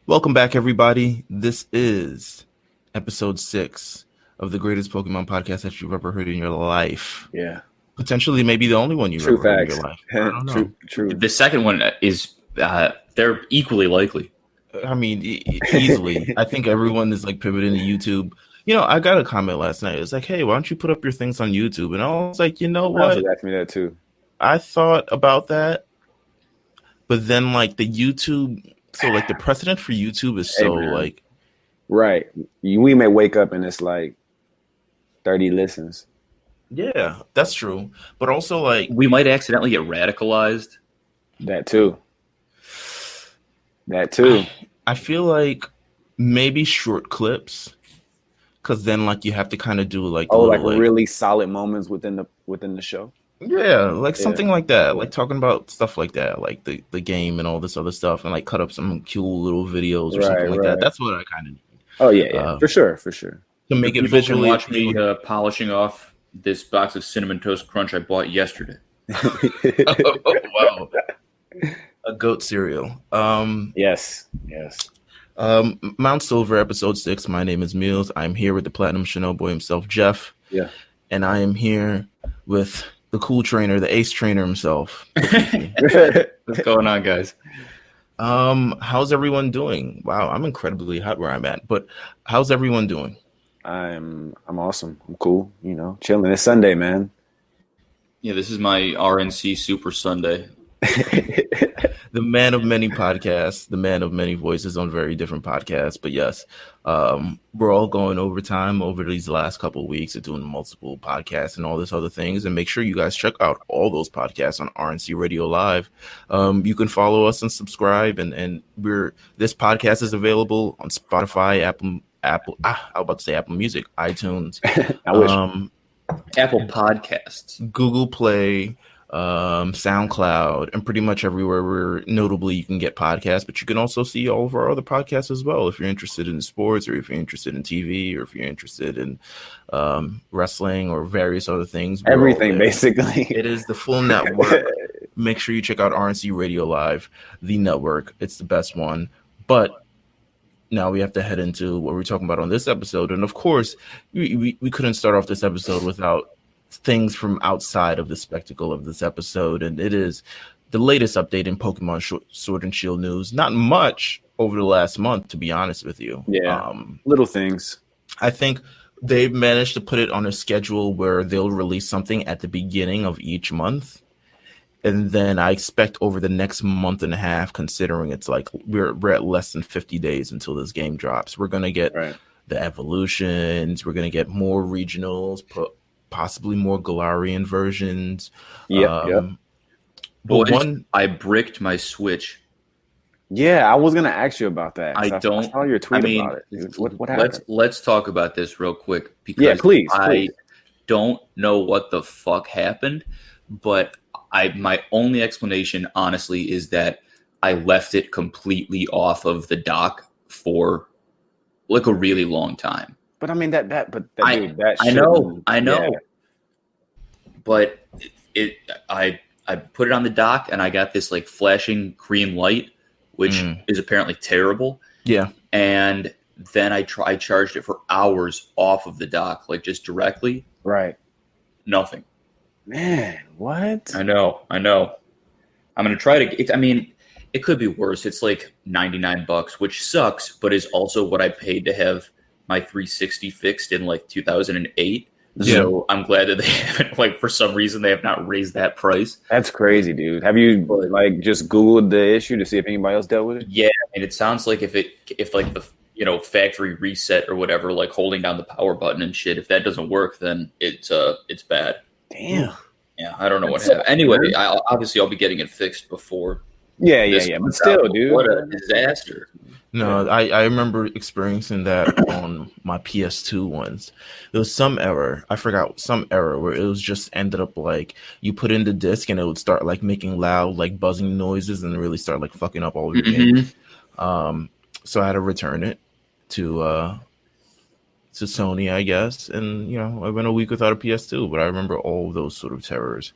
Welcome back, everybody. This is episode 6 of the greatest Pokemon podcast that you've ever heard in your life. Yeah. Potentially, maybe the only one you've True ever heard in facts. your life. I don't know. True. The second one is they're equally likely. I mean, easily. I think everyone is like pivoting to YouTube. You know, I got a comment last night. It was like, hey, why don't you put up your things on YouTube? And I was like, you know what? Somebody asked me that too. I thought about that. But then, like, the YouTube... So, like, the precedent for YouTube is so, like... Right. We may wake up and it's like 30 listens. Yeah, that's true. But also, like... We might accidentally get radicalized. That too. I feel like maybe short clips, because then like you have to kind of do like really solid moments within the show. Yeah, like something like that, like talking about stuff like that, like the game and all this other stuff, and like cut up some cool little videos or something like that. That's what I kind of need. Oh yeah, for sure. To make it visually. Watch me polishing off this box of Cinnamon Toast Crunch I bought yesterday. Oh, wow. A goat cereal. Yes. Mount Silver, episode 6. My name is Meelz. I'm here with the Platinum Chanel boy himself, Jeff. Yeah. And I am here with the cool trainer, the ace trainer himself. What's going on, guys? How's everyone doing? Wow, I'm incredibly hot where I'm at. But how's everyone doing? I'm awesome. I'm cool. You know, chilling. It's Sunday, man. Yeah, this is my RNC Super Sunday. The man of many podcasts, the man of many voices on very different podcasts. But yes, we're all going overtime over these last couple of weeks of doing multiple podcasts and all this other things. And make sure you guys check out all those podcasts on RNC Radio Live. You can follow us and subscribe. And this podcast is available on Spotify, I was about to say Apple Music, iTunes, I wish. Apple Podcasts, Google Play, SoundCloud, and pretty much everywhere where notably you can get podcasts. But you can also see all of our other podcasts as well if you're interested in sports, or if you're interested in TV, or if you're interested in wrestling or various other things. Everything, basically. It is the full network. Make sure you check out RNC Radio Live, the network. It's the best one. But now we have to head into what we're talking about on this episode. And of course, we couldn't start off this episode without things from outside of the spectacle of this episode. And it is the latest update in Pokemon Sword and Shield news. Not much over the last month, to be honest with you. Yeah, little things. I think they've managed to put it on a schedule where they'll release something at the beginning of each month. And then I expect over the next month and a half, considering it's like we're at less than 50 days until this game drops, we're going to get the evolutions. We're going to get more regionals, possibly more Galarian versions. But I bricked my Switch. Yeah, I was going to ask you about that. I saw your tweet about it. Dude. What happened? Let's talk about this real quick. Because yeah, please. I don't know what the fuck happened, but my only explanation, honestly, is that I left it completely off of the dock for like a really long time. But I mean I know. Yeah. But I put it on the dock and I got this like flashing green light, which is apparently terrible. Yeah. And then I charged it for hours off of the dock, like just directly. Right. Nothing. Man, what? I know. I'm gonna try to. It could be worse. It's like $99, which sucks, but is also what I paid to have my 360 fixed in like 2008. Yeah. So I'm glad that they haven't, like, for some reason they have not raised that price. That's crazy, dude. Have you like just Googled the issue to see if anybody else dealt with it? Yeah, and it sounds like if like the factory reset or whatever, like holding down the power button and shit, if that doesn't work, then it's bad. Damn. Yeah, I don't know what happened. Anyway, I'll be getting it fixed before. Yeah. But still, dude, what a disaster. No, I remember experiencing that on my PS2 once. There was some error. I forgot some error where it was just ended up like you put in the disc and it would start like making loud like buzzing noises and really start like fucking up all your games. So I had to return it to Sony, I guess. And you know, I went a week without a PS2, but I remember all those sort of terrors.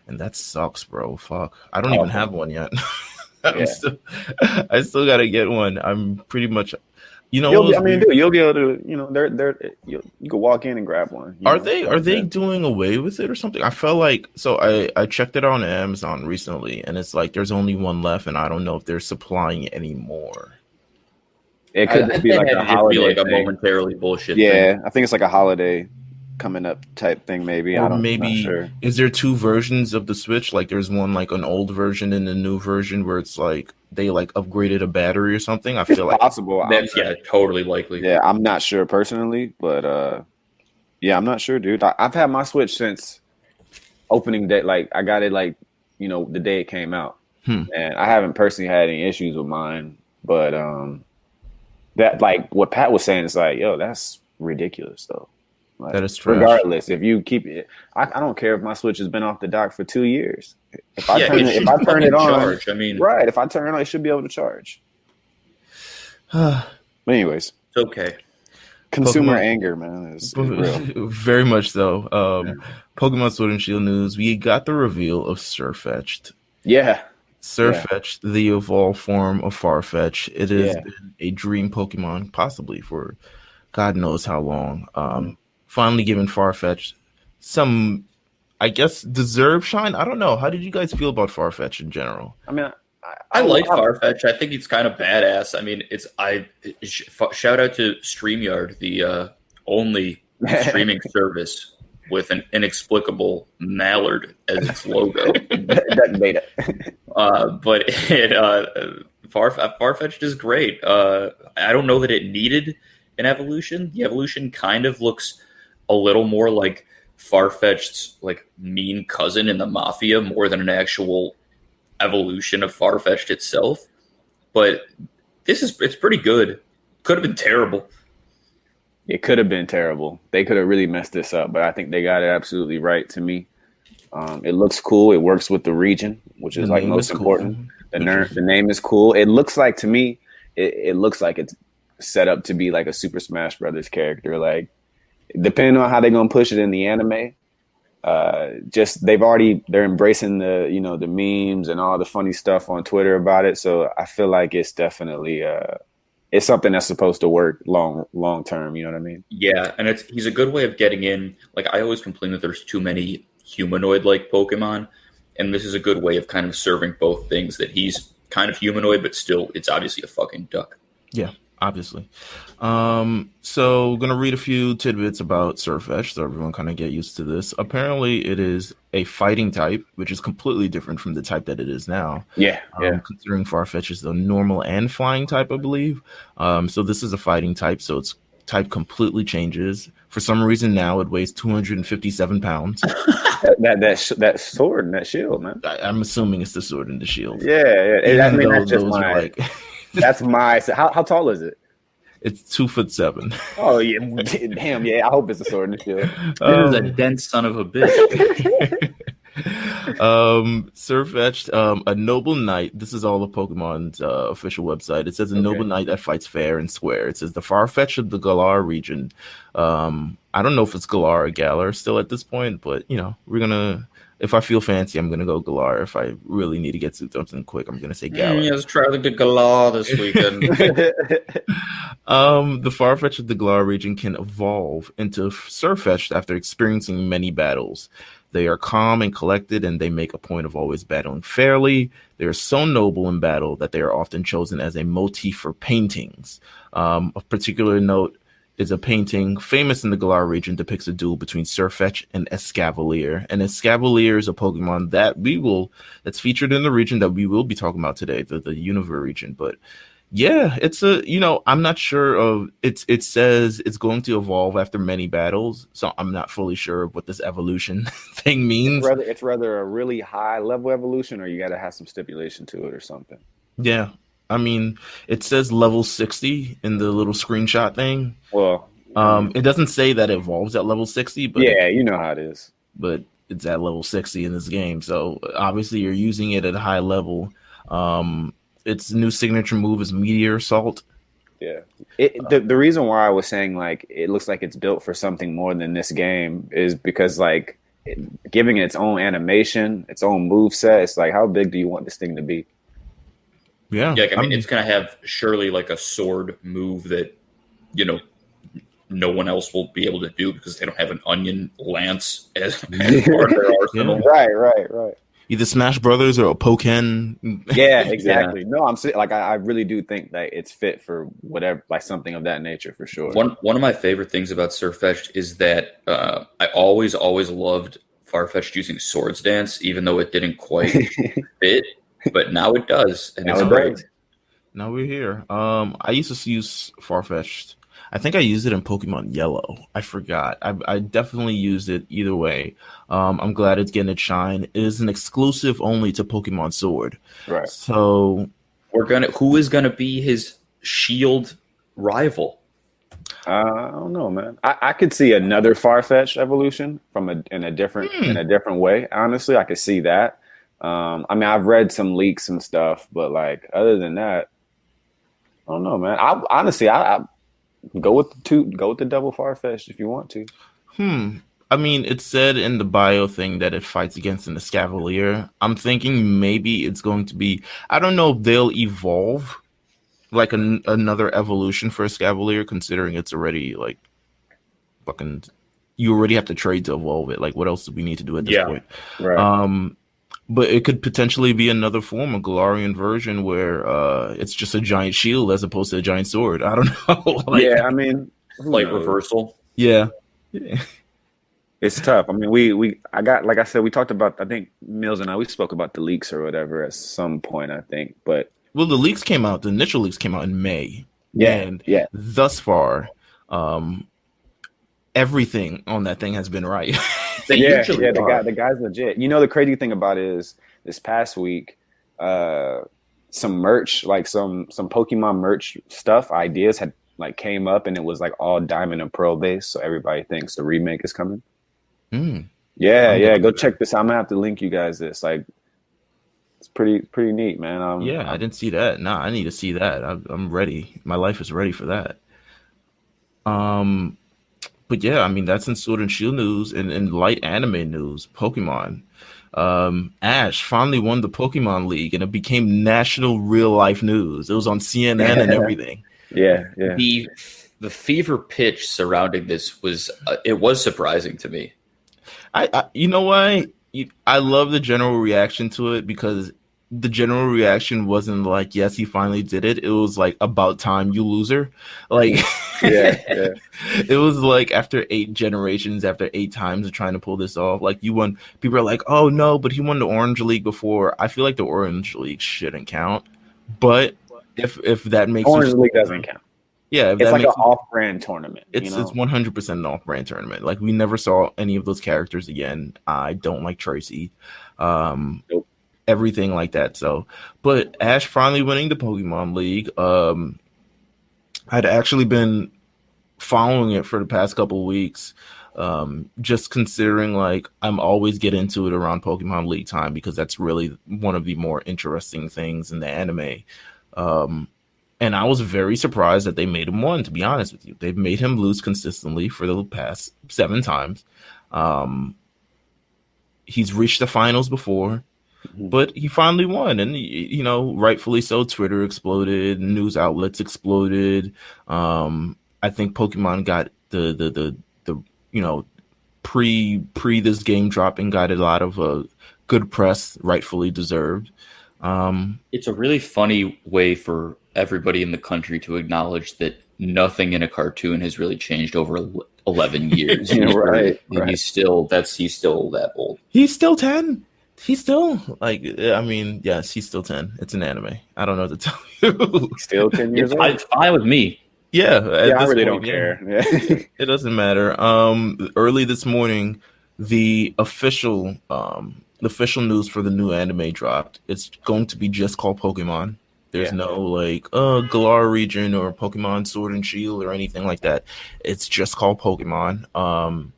And that sucks, bro. Fuck. I don't even have one yet. I'm still, I still gotta get one. I'm pretty much, You'll be able to, you can walk in and grab one. Are they doing away with it or something? I felt like I checked it out on Amazon recently, and it's like there's only one left, and I don't know if they're supplying any more. It could just be like a holiday, like a momentarily bullshit. Yeah, thing. I think it's like a holiday coming up type thing, maybe. Or I'm maybe not sure. Is there two versions of the Switch? Like there's one like an old version and a new version where it's like they like upgraded a battery or something. I feel like possible. That's totally likely. Yeah, I'm not sure personally, but yeah, I'm not sure, dude. I've had my Switch since opening day. Like I got it like the day it came out, and I haven't personally had any issues with mine. But that like what Pat was saying is like, yo, that's ridiculous though. Like, that is trash. Regardless, if you keep it, I don't care if my Switch has been off the dock for 2 years. If I turn it on, charge. I mean, right? If I turn it on, it should be able to charge. But anyways, it's okay. Consumer anger, man, is real. Very much so. Pokemon Sword and Shield news. We got the reveal of Surfetched. Yeah. Surfetch'd, the evolved form of Farfetch. It has been a dream Pokemon, possibly for God knows how long. Finally given Farfetch some, I guess, deserved shine. I don't know. How did you guys feel about Farfetch in general? I mean, I like Farfetch. I think it's kind of badass. I mean, shout out to StreamYard, the only streaming service with an inexplicable mallard as its logo. That beta. But Farfetch'd is great. I don't know that it needed an evolution. The evolution kind of looks a little more like Farfetch'd's like mean cousin in the Mafia more than an actual evolution of Farfetch'd itself. But it's pretty good. Could have been terrible. It could have been terrible. They could have really messed this up, but I think they got it absolutely right to me. It looks cool. It works with the region, which is like most important. Cool. The name is cool. It looks like, to me, it looks like it's set up to be like a Super Smash Brothers character. Like, depending on how they're gonna push it in the anime, they're embracing the the memes and all the funny stuff on Twitter about it. So I feel like it's definitely it's something that's supposed to work long term. You know what I mean? Yeah, and he's a good way of getting in. Like I always complain that there's too many humanoid like Pokemon, and this is a good way of kind of serving both things. That he's kind of humanoid, but still, it's obviously a fucking duck. Yeah. Obviously. So gonna read a few tidbits about Surfetch so everyone kind of get used to this. Apparently it is a fighting type, which is completely different from the type that it is now. Considering Farfetch is the normal and flying type, I believe. So this is a fighting type, so its type completely changes. For some reason now it weighs 257 pounds. that sword and that shield, man. I'm assuming it's the sword and the shield. Yeah. That's just my that's my. How tall is it? It's 2'7". Oh yeah, damn yeah. I hope it's a sword and a shield. This is a dense son of a bitch. Surfetched, a noble knight. This is all of Pokemon's official website. It says a noble knight that fights fair and square. It says the Farfetch of the Galar region. I don't know if it's Galar or Galar still at this point, but we're gonna. If I feel fancy, I'm gonna go Galar. If I really need to get to something quick, I'm gonna say Galar. Let's try to get Galar this weekend. The Farfetch of the Galar region can evolve into Surfetched after experiencing many battles. They are calm and collected, and they make a point of always battling fairly. They are so noble in battle that they are often chosen as a motif for paintings. A particular note is a painting famous in the Galar region depicts a duel between Surfetch and Escavalier. And Escavalier is a Pokemon that's featured in the region that we will be talking about today, the Univers region. But yeah, it's I'm not sure of it says it's going to evolve after many battles, so I'm not fully sure of what this evolution thing means. It's rather a really high level evolution, or you got to have some stipulation to it or something. Yeah. I mean, it says level 60 in the little screenshot thing. Well, it doesn't say that it evolves at level 60, but yeah, you know how it is. But it's at level 60 in this game, so obviously you're using it at a high level. Its new signature move is Meteor Assault. Yeah. The reason why I was saying like it looks like it's built for something more than this game is because like giving it its own animation, its own move set. It's like, how big do you want this thing to be? Yeah. Yeah, I mean, it's going to have surely like a sword move that, you know, no one else will be able to do because they don't have an onion lance as part of their arsenal. Yeah. Right. Either Smash Brothers or Pokken. Yeah, exactly. Yeah. No, I'm saying, like, I really do think that it's fit for whatever, like something of that nature for sure. One of my favorite things about Surfetched is that I always loved Farfetch'd using Swords Dance, even though it didn't quite fit, but now it does, and it's great. Now we're here. I used to use Farfetch'd. I think I used it in Pokemon Yellow. I forgot. I definitely used it either way. I'm glad it's getting its shine. It is an exclusive only to Pokemon Sword. Right. So who is gonna be his Shield rival? I don't know, man. I could see another Farfetch'd evolution in a different way. Honestly, I could see that. I mean, I've read some leaks and stuff, but like other than that, I don't know, man. I go with the double Farfetch'd if you want to. I mean, it said in the bio thing that it fights against an Escavalier. I'm thinking maybe it's going to be. I don't know if they'll evolve like another evolution for Escavalier, considering it's already like fucking. You already have to trade to evolve it. Like, what else do we need to do at this point? Right. But it could potentially be another form, a Galarian version where it's just a giant shield as opposed to a giant sword. I don't know. I mean, like reversal. Yeah. It's tough. I mean, we talked about, I think Meelz and I, we spoke about the leaks or whatever at some point, I think. But the leaks came out, the initial leaks came out in May. And thus far, everything on that thing has been right. The guy's legit. You know, the crazy thing about it is this past week, some merch, like some Pokemon merch stuff, ideas had like came up, and it was like all Diamond and Pearl based. So everybody thinks the remake is coming. Go check this out. I'm gonna have to link you guys this. Like, it's pretty neat, man. I didn't see that. Nah, I need to see that. I'm ready. My life is ready for that. But yeah, I mean, that's in Sword and Shield news. And in light anime news, Pokemon. Ash finally won the Pokemon League, and it became national real life news. It was on CNN and everything. Yeah. The fever pitch surrounding this was surprising to me. I you know why? I love the general reaction to it, because the general reaction wasn't like, yes, he finally did it. It was like, about time, you loser. Like, it was like after 8 generations, after 8 times of trying to pull this off, like, you won. People are like, oh no, but he won the Orange League before. I feel like the Orange League shouldn't count. But if that makes Orange League doesn't count. Yeah, it's like an off-brand tournament. It's 100% an off-brand tournament. Like, we never saw any of those characters again. I don't like Tracy. Nope. Everything like that. So, but Ash finally winning the Pokemon League. I'd actually been following it for the past couple of weeks, just considering like I'm always get into it around Pokemon League time, because that's really one of the more interesting things in the anime. And I was very surprised that they made him win, to be honest with you. They've made him lose consistently for the past 7 times. He's reached the finals before, but he finally won. And, you know, rightfully so. Twitter exploded. News outlets exploded. I think Pokemon got the you know, pre this game dropping, got a lot of good press, rightfully deserved. It's a really funny way for everybody in the country to acknowledge that nothing in a cartoon has really changed over 11 years. Right. He's still that old. He's still 10. He's still like, I mean, yes, he's still 10. It's an anime. I don't know what to tell you. Still 10 years old? It's fine with me. Yeah, I really don't care. Yeah. It doesn't matter. Early this morning, the official news for the new anime dropped. It's going to be just called Pokemon. There's no like Galar region or Pokemon Sword and Shield or anything like that. It's just called Pokemon.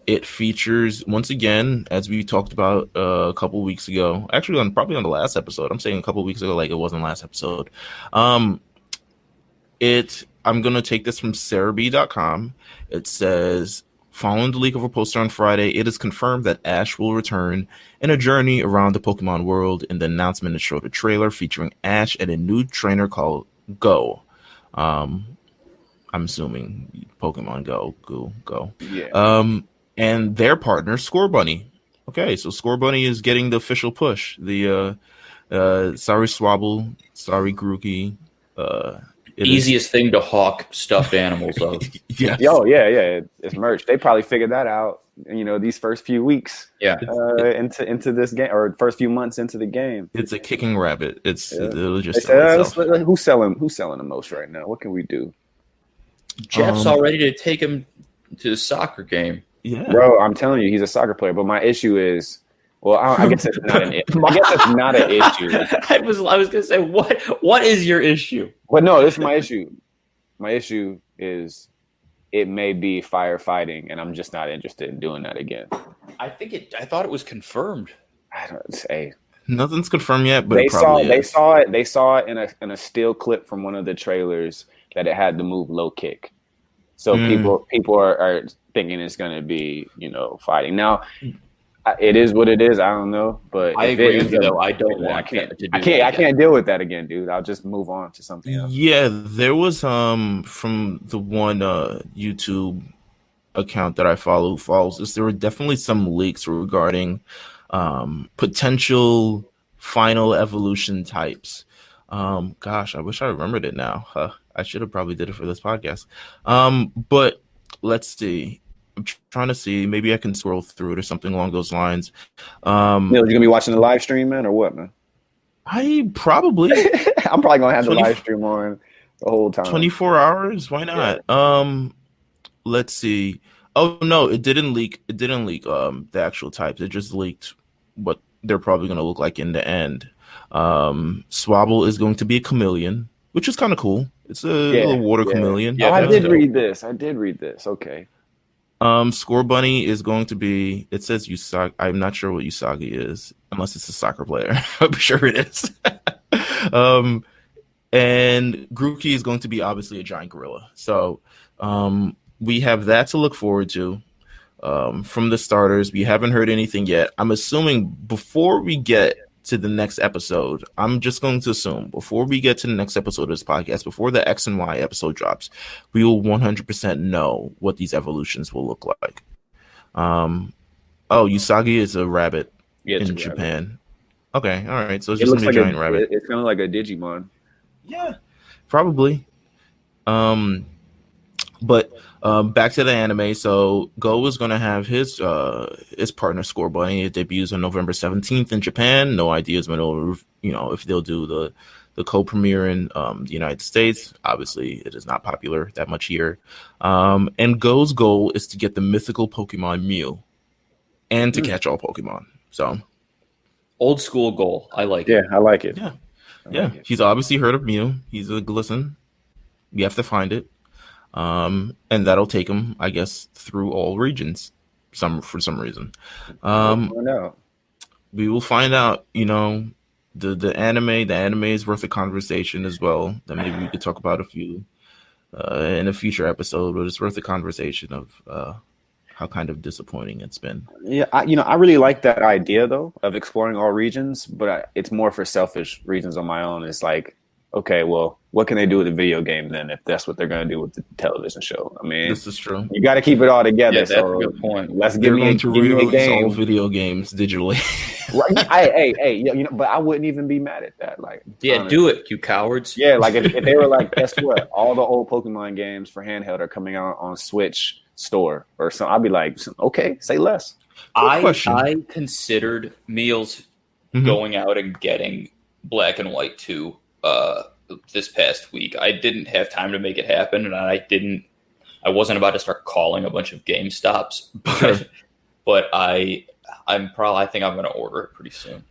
It features, once again, as we talked about a couple weeks ago, actually probably on the last episode. I'm saying a couple weeks ago, like it wasn't last episode. I'm gonna take this from Cerebi.com. It says Following the leak of a poster on Friday, it is confirmed that Ash will return in a journey around the Pokemon world. In the announcement, it showed a trailer featuring Ash and a new trainer called Go. I'm assuming Pokemon Go. Yeah. And their partner, Score Bunny. Okay, so Score Bunny is getting the official push. The sorry Swabble, sorry Grookey. Easiest thing to hawk stuffed animals of. Yes. Yeah. It's merch. They probably figured that out. These first few weeks. Yeah. Into this game, or first few months into the game. It's a kicking rabbit. It'll just who's selling the most right now? What can we do? Jeff's all ready to take him to the soccer game. Yeah, bro, I'm telling you, he's a soccer player. But my issue is, well, I guess it's not an issue. I guess it's not an issue. I was gonna say, what is your issue? But no, this is my issue. My issue is it may be firefighting, and I'm just not interested in doing that again. I thought it was confirmed. I don't say nothing's confirmed yet, but they saw it in a still clip from one of the trailers that it had the move low kick. So people are thinking it's going to be, fighting. Now, it is what it is. I don't know, but I agree with you though. I don't want. I can't deal with that again, dude. I'll just move on to something else. Yeah, there was from the one YouTube account that I follows this. There were definitely some leaks regarding potential final evolution types. Gosh, I wish I remembered it now. I should have probably did it for this podcast. But let's see. I'm trying to see. Maybe I can scroll through it or something along those lines. Neil, you gonna be watching the live stream, man, or what, man? I'm probably gonna have the live stream on the whole time. 24 hours? Why not? Yeah. Let's see. Oh no, it didn't leak. The actual types. It just leaked what they're probably gonna look like in the end. Swabble is going to be a chameleon, which is kind of cool. It's a little water chameleon. Yeah, I did read this. Okay. Score Bunny is going to be. It says Usagi. I'm not sure what Usagi is, unless it's a soccer player. I'm sure it is. And Grookey is going to be obviously a giant gorilla. So we have that to look forward to. From the starters, we haven't heard anything yet. I'm assuming before we get to the next episode, I'm just going to assume before we get to the next episode of this podcast, before the X and Y episode drops, we will 100% know what these evolutions will look like. Usagi is a rabbit in Japan. Rabbit. Okay, all right. So it's just a giant rabbit. It's kind of like a Digimon. Yeah, probably. But back to the anime. So Go is going to have his partner Score Bunny. It debuts on November 17th in Japan. No ideas if they'll do the co-premiere in the United States. Obviously, it is not popular that much here. And Go's goal is to get the mythical Pokemon Mew and to catch all Pokemon. So old school goal. I like it. Yeah, I like it. Yeah. He's obviously heard of Mew. He's a glisten. We have to find it. And that'll take him, I guess, through all regions for some reason. We will find out, the anime is worth a conversation as well. That maybe we could talk about a few in a future episode, but it's worth a conversation of how kind of disappointing it's been. Yeah, I really like that idea though of exploring all regions, but it's more for selfish reasons on my own. It's like, okay, well, what can they do with a video game then if that's what they're going to do with the television show? I mean, this is true. You got to keep it all together. Yeah, that's a good point. Let's give me a game. All video games digitally. Right? Hey, but I wouldn't even be mad at that. Like, honestly. Do it, you cowards. Yeah, like if they were like, guess what? All the old Pokemon games for handheld are coming out on Switch store or something. I'd be like, okay, say less. I considered Meelz going out and getting Black and White 2 this past week. I didn't have time to make it happen, and I wasn't about to start calling a bunch of GameStops, but I think I'm going to order it pretty soon.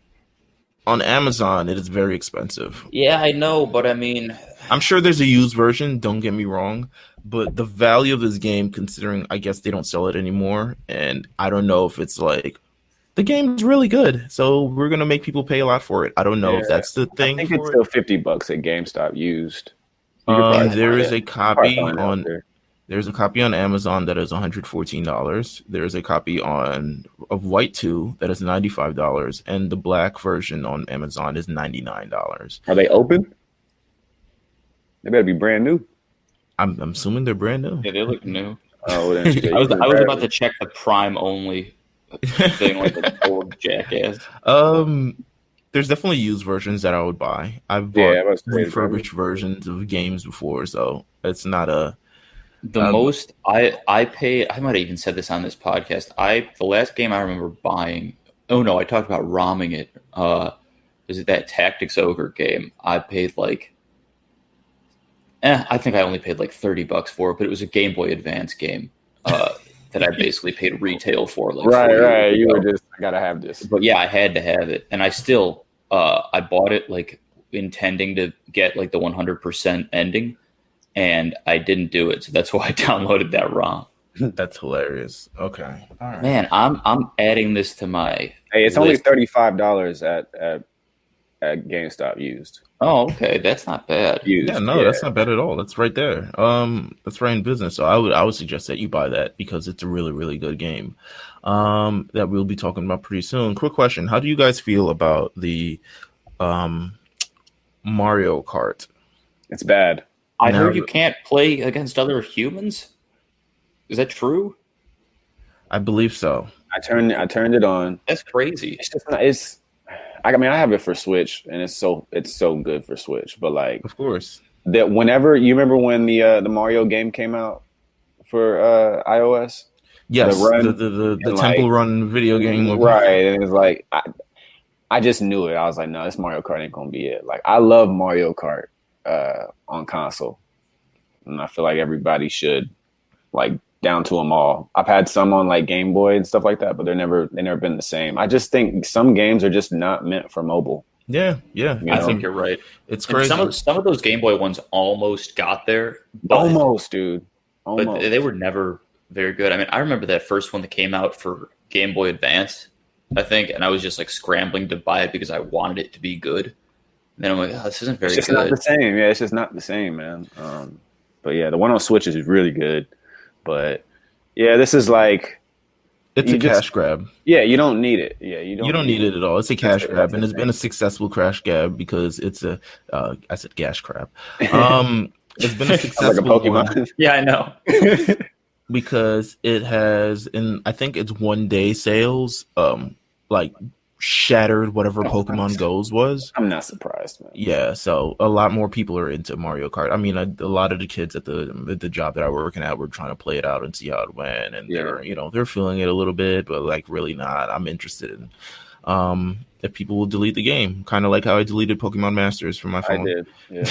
On Amazon, it is very expensive. Yeah, I know, but I mean, I'm sure there's a used version, don't get me wrong, but the value of this game, considering I guess they don't sell it anymore, and I don't know if it's like the game's really good, so we're gonna make people pay a lot for it. I don't know if that's the thing. I think it's still $50 at GameStop used. There is a copy on. There's a copy on Amazon that is $114. There's a copy of White 2 that is $95, and the black version on Amazon is $99. Are they open? They better be brand new. I'm assuming they're brand new. Yeah, they look new. Oh, then I was about to check the Prime only thing like a old jackass. There's definitely used versions that I would buy. I've bought refurbished versions of games before, so it's not a. Most I pay. I might have even said this on this podcast. The last game I remember buying. Oh no, I talked about ROMing it. Is it that Tactics Ogre game? I paid like. I think I only paid like $30 for it, but it was a Game Boy Advance game that I basically paid retail for. Like right. You were just, I gotta have this. But yeah, I had to have it, and I still I bought it like intending to get like the 100% ending, and I didn't do it, so that's why I downloaded that ROM. That's hilarious. Okay, all right. Man, I'm adding this to my. Hey, it's only $35 at GameStop used. Oh, okay, that's not bad. Yeah, no, that's not bad at all. That's right there. That's right in business. So I would suggest that you buy that because it's a really, really good game. That we'll be talking about pretty soon. Quick question: how do you guys feel about the Mario Kart? It's bad. I heard you can't play against other humans. Is that true? I believe so. I turned it on. That's crazy. It's just not, I mean, I have it for Switch, and it's so good for Switch. But like, of course, that whenever you remember when the Mario game came out for iOS, yes, the Temple Run video game, right? And it's like I just knew it. I was like, no, this Mario Kart ain't gonna be it. Like, I love Mario Kart on console, and I feel like everybody should, like, down to them all. I've had some on like Game Boy and stuff like that, but they've never been the same. I just think some games are just not meant for mobile. Yeah. I think you're right. It's crazy. Some of those Game Boy ones almost got there. Almost, dude. Almost. But they were never very good. I mean, I remember that first one that came out for Game Boy Advance, I think, and I was just like scrambling to buy it because I wanted it to be good. And then I'm like, oh, this isn't very good. It's just not the same. Yeah, it's just not the same, man. But yeah, the one on Switch is really good. But yeah, this is like it's a cash grab. Yeah, you don't need it. Yeah, you don't need it at all. It's a cash grab, and it's been a successful cash grab because it's a. I said cash grab. It's been a successful like a Pokemon. One. Yeah, I know. Because it has, in I think it's 1 day sales, like shattered whatever Pokemon Go's was. I'm not surprised, man. Yeah, so a lot more people are into Mario Kart. I mean, a lot of the kids at the job that I were working at were trying to play it out and see how it went, and they're feeling it a little bit, but like really not. I'm interested in if people will delete the game, kind of like how I deleted Pokemon Masters from my phone. I did. Yeah.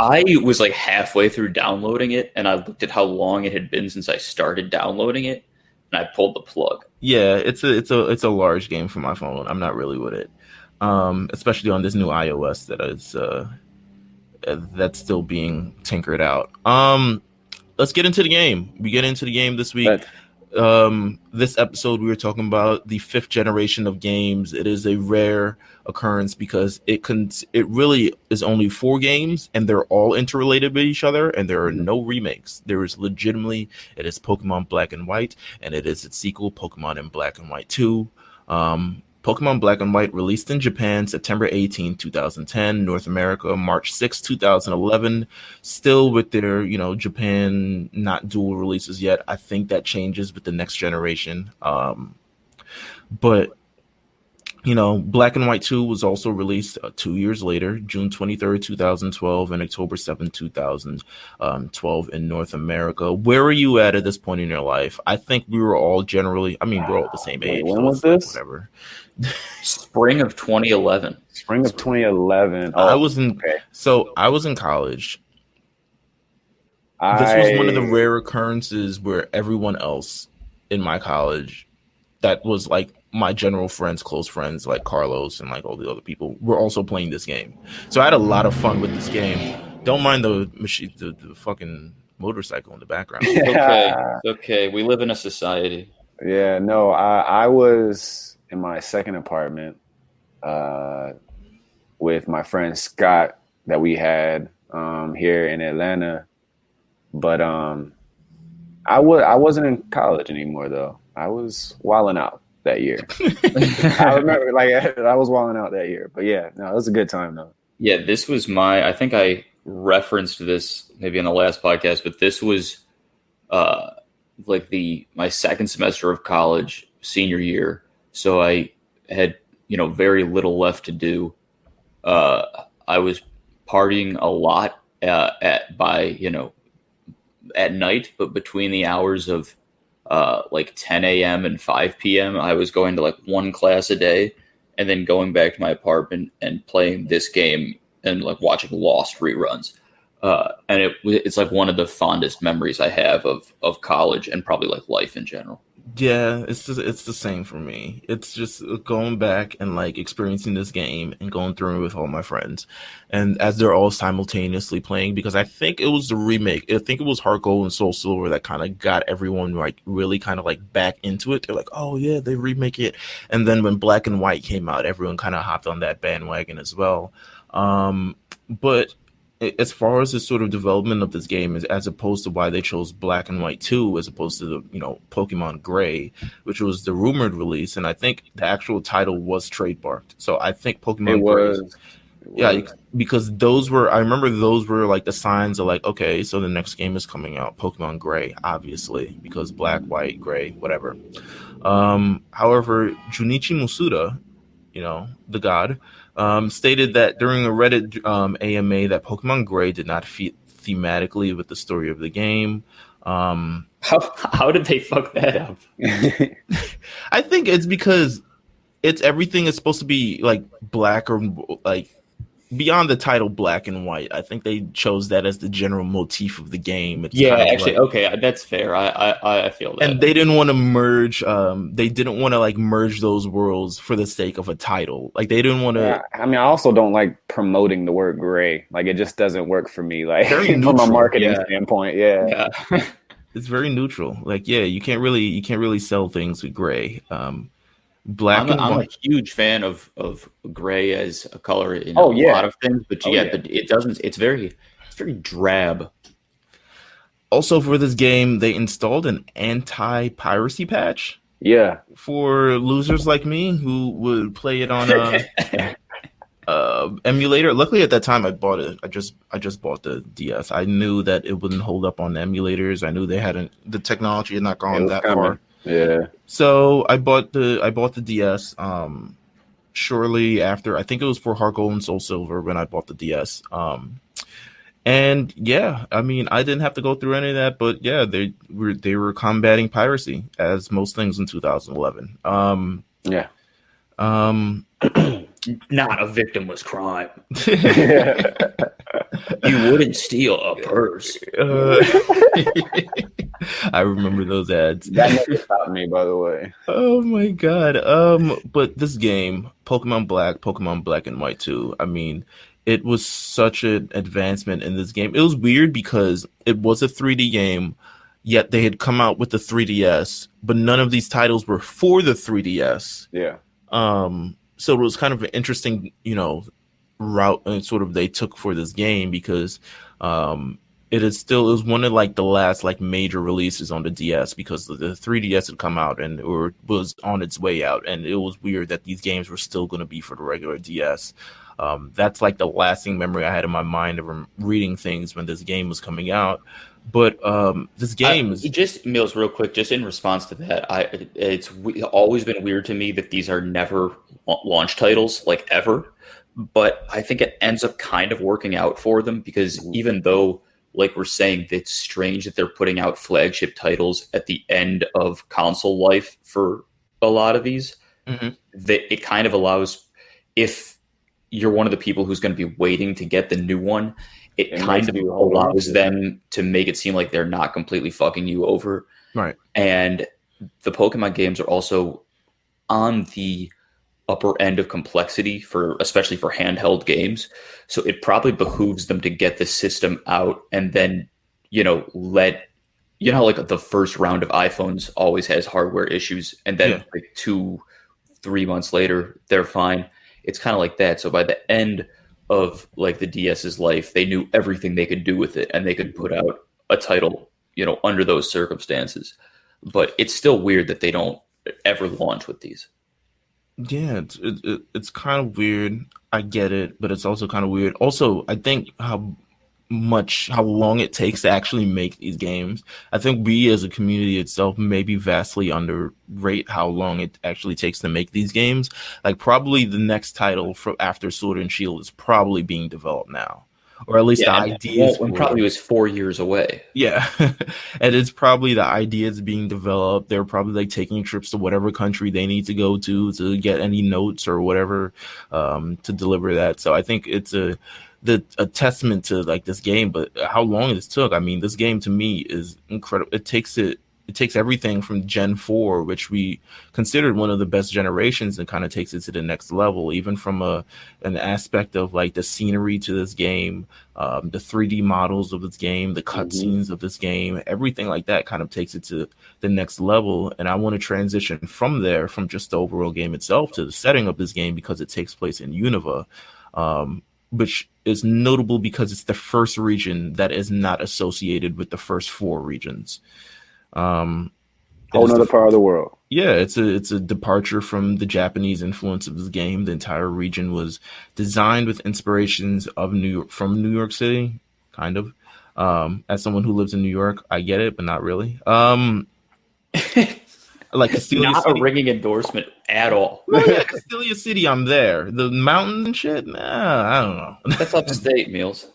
I was like halfway through downloading it, and I looked at how long it had been since I started downloading it, and I pulled the plug. Yeah, it's a large game for my phone. I'm not really with it, especially on this new iOS that is that's still being tinkered out. Let's get into the game. We get into the game this week. This episode we were talking about the 5th generation of games. It is a rare occurrence because it really is only 4 games and they're all interrelated with each other, and there are no remakes. There is legitimately, it is Pokemon Black and White, and it is its sequel, Pokemon in Black and White 2. Pokemon Black and White released in Japan September 18, 2010, North America March 6, 2011. Still with their, Japan not dual releases yet. I think that changes with the next generation. But Black and White 2 was also released 2 years later, June 23rd, 2012, and October 7th, 2012 in North America. Where are you at this point in your life? I think we were all generally, we're all the same age. When was this? Whatever. Spring of 2011. Spring of 2011. Oh, I was in college. This was one of the rare occurrences where everyone else in my college that was like my general friends, close friends, like Carlos and like all the other people, were also playing this game. So I had a lot of fun with this game. Don't mind the machine, the fucking motorcycle in the background. Okay. We live in a society. Yeah, no, I was in my second apartment with my friend Scott that we had here in Atlanta. But I wasn't in college anymore though. I was wilding out that year. I remember I was wilding out that year. But yeah, no, it was a good time though. Yeah, this was I think I referenced this maybe in the last podcast, but this was like my second semester of college, senior year. So I had, very little left to do. I was partying a lot at night, but between the hours of like 10 a.m. and 5 p.m., I was going to like one class a day and then going back to my apartment and playing this game and like watching Lost reruns. And it's like one of the fondest memories I have of college and probably like life in general. Yeah, it's the same for me. It's just going back and like experiencing this game and going through it with all my friends, and as they're all simultaneously playing, because I think it was the remake. I think it was Heart Gold and Soul Silver that kind of got everyone like really kind of like back into it. They're like, oh yeah, they remake it, and then when Black and White came out, everyone kind of hopped on that bandwagon as well. But as far as the sort of development of this game is as opposed to why they chose Black and White 2 as opposed to the Pokemon Gray, which was the rumored release, and I think the actual title was trademarked. So I think Pokemon Gray, yeah, because I remember those were like the signs of like, okay, so the next game is coming out, Pokemon Gray, obviously, because Black, White, Gray, whatever. However, Junichi Masuda, the god, stated that during a Reddit AMA that Pokemon Gray did not fit thematically with the story of the game. How did they fuck that up? I think it's because everything is supposed to be like black or like beyond the title Black and White. I think they chose that as the general motif of the game. It's actually, okay, that's fair. I feel that. And they didn't want to merge. They didn't want to like merge those worlds for the sake of a title. Like they didn't want to. Yeah, I mean, I also don't like promoting the word gray. Like it just doesn't work for me. Like very from a marketing standpoint, yeah. It's very neutral. Like you can't really sell things with gray. Black and I'm white. a huge fan of gray as a color in a lot of things, but but it doesn't. It's very drab. Also, for this game, they installed an anti-piracy patch. Yeah, for losers like me who would play it on emulator. Luckily, at that time, I bought it. I just bought the DS. I knew that it wouldn't hold up on emulators. I knew the technology had not gone that far. Yeah. So I bought the DS shortly after. I think it was for Heart Gold and Soul Silver when I bought the DS. And yeah, I mean, I didn't have to go through any of that, but yeah, they were combating piracy as most things in 2011. Yeah. Not a victimless crime. You wouldn't steal a purse. I remember those ads. That never stopped me, by the way. Oh my god. But this game, Pokemon Black and White 2, I mean, it was such an advancement in this game. It was weird because it was a 3D game, yet they had come out with the 3DS, but none of these titles were for the 3DS. Yeah. So it was kind of an interesting, route and sort of they took for this game because it was one of like the last like major releases on the DS because the 3DS had come out and was on its way out, and it was weird that these games were still going to be for the regular DS. That's like the lasting memory I had in my mind of reading things when this game was coming out. But this game is just Meelz real quick. Just in response to that, it's always been weird to me that these are never launch titles, like ever. But I think it ends up kind of working out for them because even though, like we're saying, it's strange that they're putting out flagship titles at the end of console life for a lot of these, that it kind of allows, if you're one of the people who's going to be waiting to get the new one, it kind of allows them to make it seem like they're not completely fucking you over. Right. And the Pokemon games are also on the upper end of complexity especially for handheld games. So it probably behooves them to get the system out and then, like the first round of iPhones always has hardware issues. And then like 2-3 months later, they're fine. It's kind of like that. So by the end of like the DS's life, they knew everything they could do with it, and they could put out a title, under those circumstances. But it's still weird that they don't ever launch with these. Yeah, it's kind of weird. I get it, but it's also kind of weird. Also, I think how long it takes to actually make these games. I think we as a community itself maybe vastly underrate how long it actually takes to make these games. Like probably the next title after Sword and Shield is probably being developed now. Or at least the ideas probably was 4 years away. Yeah. And it's probably the ideas being developed. They're probably like taking trips to whatever country they need to go to get any notes or whatever to deliver that. So I think it's a testament to like this game, but how long this took. I mean, this game to me is incredible. It takes everything from Gen 4, which we considered one of the best generations, and kind of takes it to the next level, even from an aspect of like the scenery to this game, the 3D models of this game, the cutscenes of this game, everything like that kind of takes it to the next level. And I want to transition from there, from just the overall game itself to the setting of this game, because it takes place in Unova, which is notable because it's the first region that is not associated with the first 4 regions. Whole another part of the world. Yeah, it's a departure from the Japanese influence of this game. The entire region was designed with inspirations of from New York City, kind of. As someone who lives in New York, I get it, but not really. Like Castelia not City. A ringing endorsement at all. Well, yeah, Castelia City, I'm there. The mountains and shit, nah, I don't know. That's upstate, Meelz.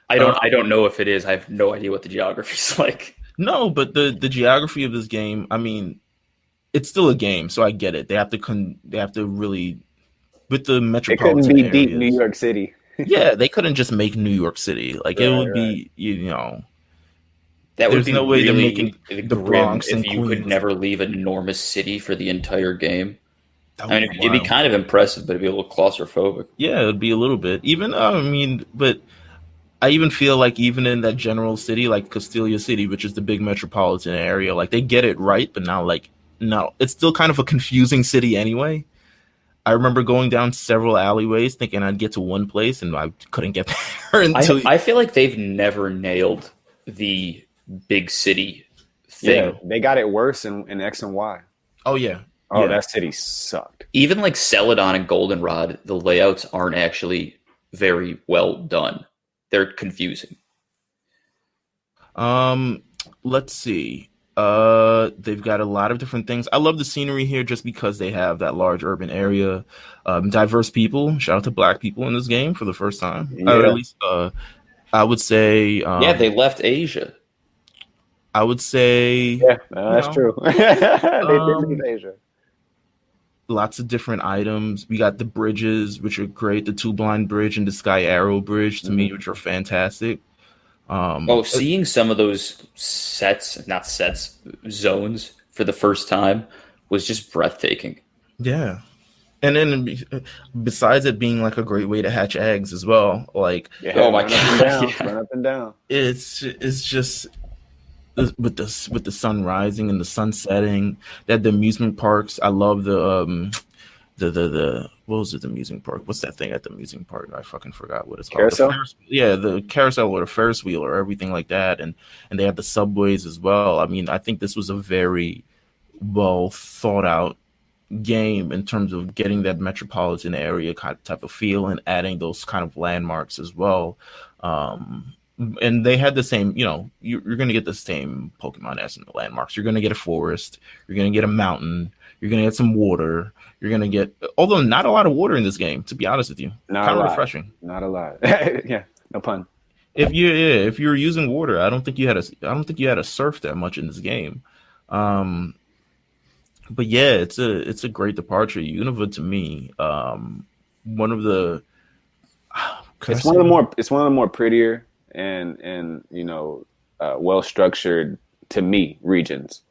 I don't know if it is. I have no idea what the geography's like. No, but the geography of this game, I mean, it's still a game, so I get it. They have to really, with the metropolitan areas. It couldn't be areas, deep New York City. Yeah, they couldn't just make New York City. Like it would be, that would there's be no way they're really making the Bronx if and you Queens. could never leave an enormous city for the entire game. That I would mean, be it'd be wild. kind of impressive, but it'd be a little claustrophobic. Yeah, it'd be a little bit. Even but I even feel like even in that general city, like Castelia City, which is the big metropolitan area, like they get it right, but now no, it's still kind of a confusing city anyway. I remember going down several alleyways thinking I'd get to one place, and I couldn't get there until. I feel like they've never nailed the big city thing. Yeah, they got it worse in X and Y. Oh yeah. Oh, that city sucked. Even like Celadon and Goldenrod, the layouts aren't actually very well done. They're confusing. Let's see. They've got a lot of different things. I love the scenery here just because they have that large urban area, diverse people. Shout out to Black people in this game for the first time. Yeah. Or at least, I would say. They left Asia. I would say. Yeah, that's true. They did leave Asia. Lots of different items. We got the bridges, which are great. The Two Blind Bridge and the Sky Arrow Bridge, to me, which are fantastic. Seeing some of those zones for the first time was just breathtaking. Yeah. And then besides it being like a great way to hatch eggs as well, like oh my god, run up and down. It's just with the sun rising and the sun setting. That the amusement parks. I love the what was it? The amusement park. What's that thing at the amusement park? I fucking forgot what it's called. Carousel? The carousel or the Ferris wheel or everything like that. And they have the subways as well. I mean, I think this was a very well thought out game in terms of getting that metropolitan area kind of type of feel and adding those kind of landmarks as well. And they had the same, you're going to get the same Pokemon as in the landmarks. You're going to get a forest. You're going to get a mountain. You're going to get some water. You're going to get, although not a lot of water in this game, to be honest with you. Kind of refreshing. Not a lot. Yeah, no pun. If you were using water, I don't think you had to surf that much in this game. But yeah, it's a great departure. Unova to me, one of the it's one of the more prettier and well structured to me regions.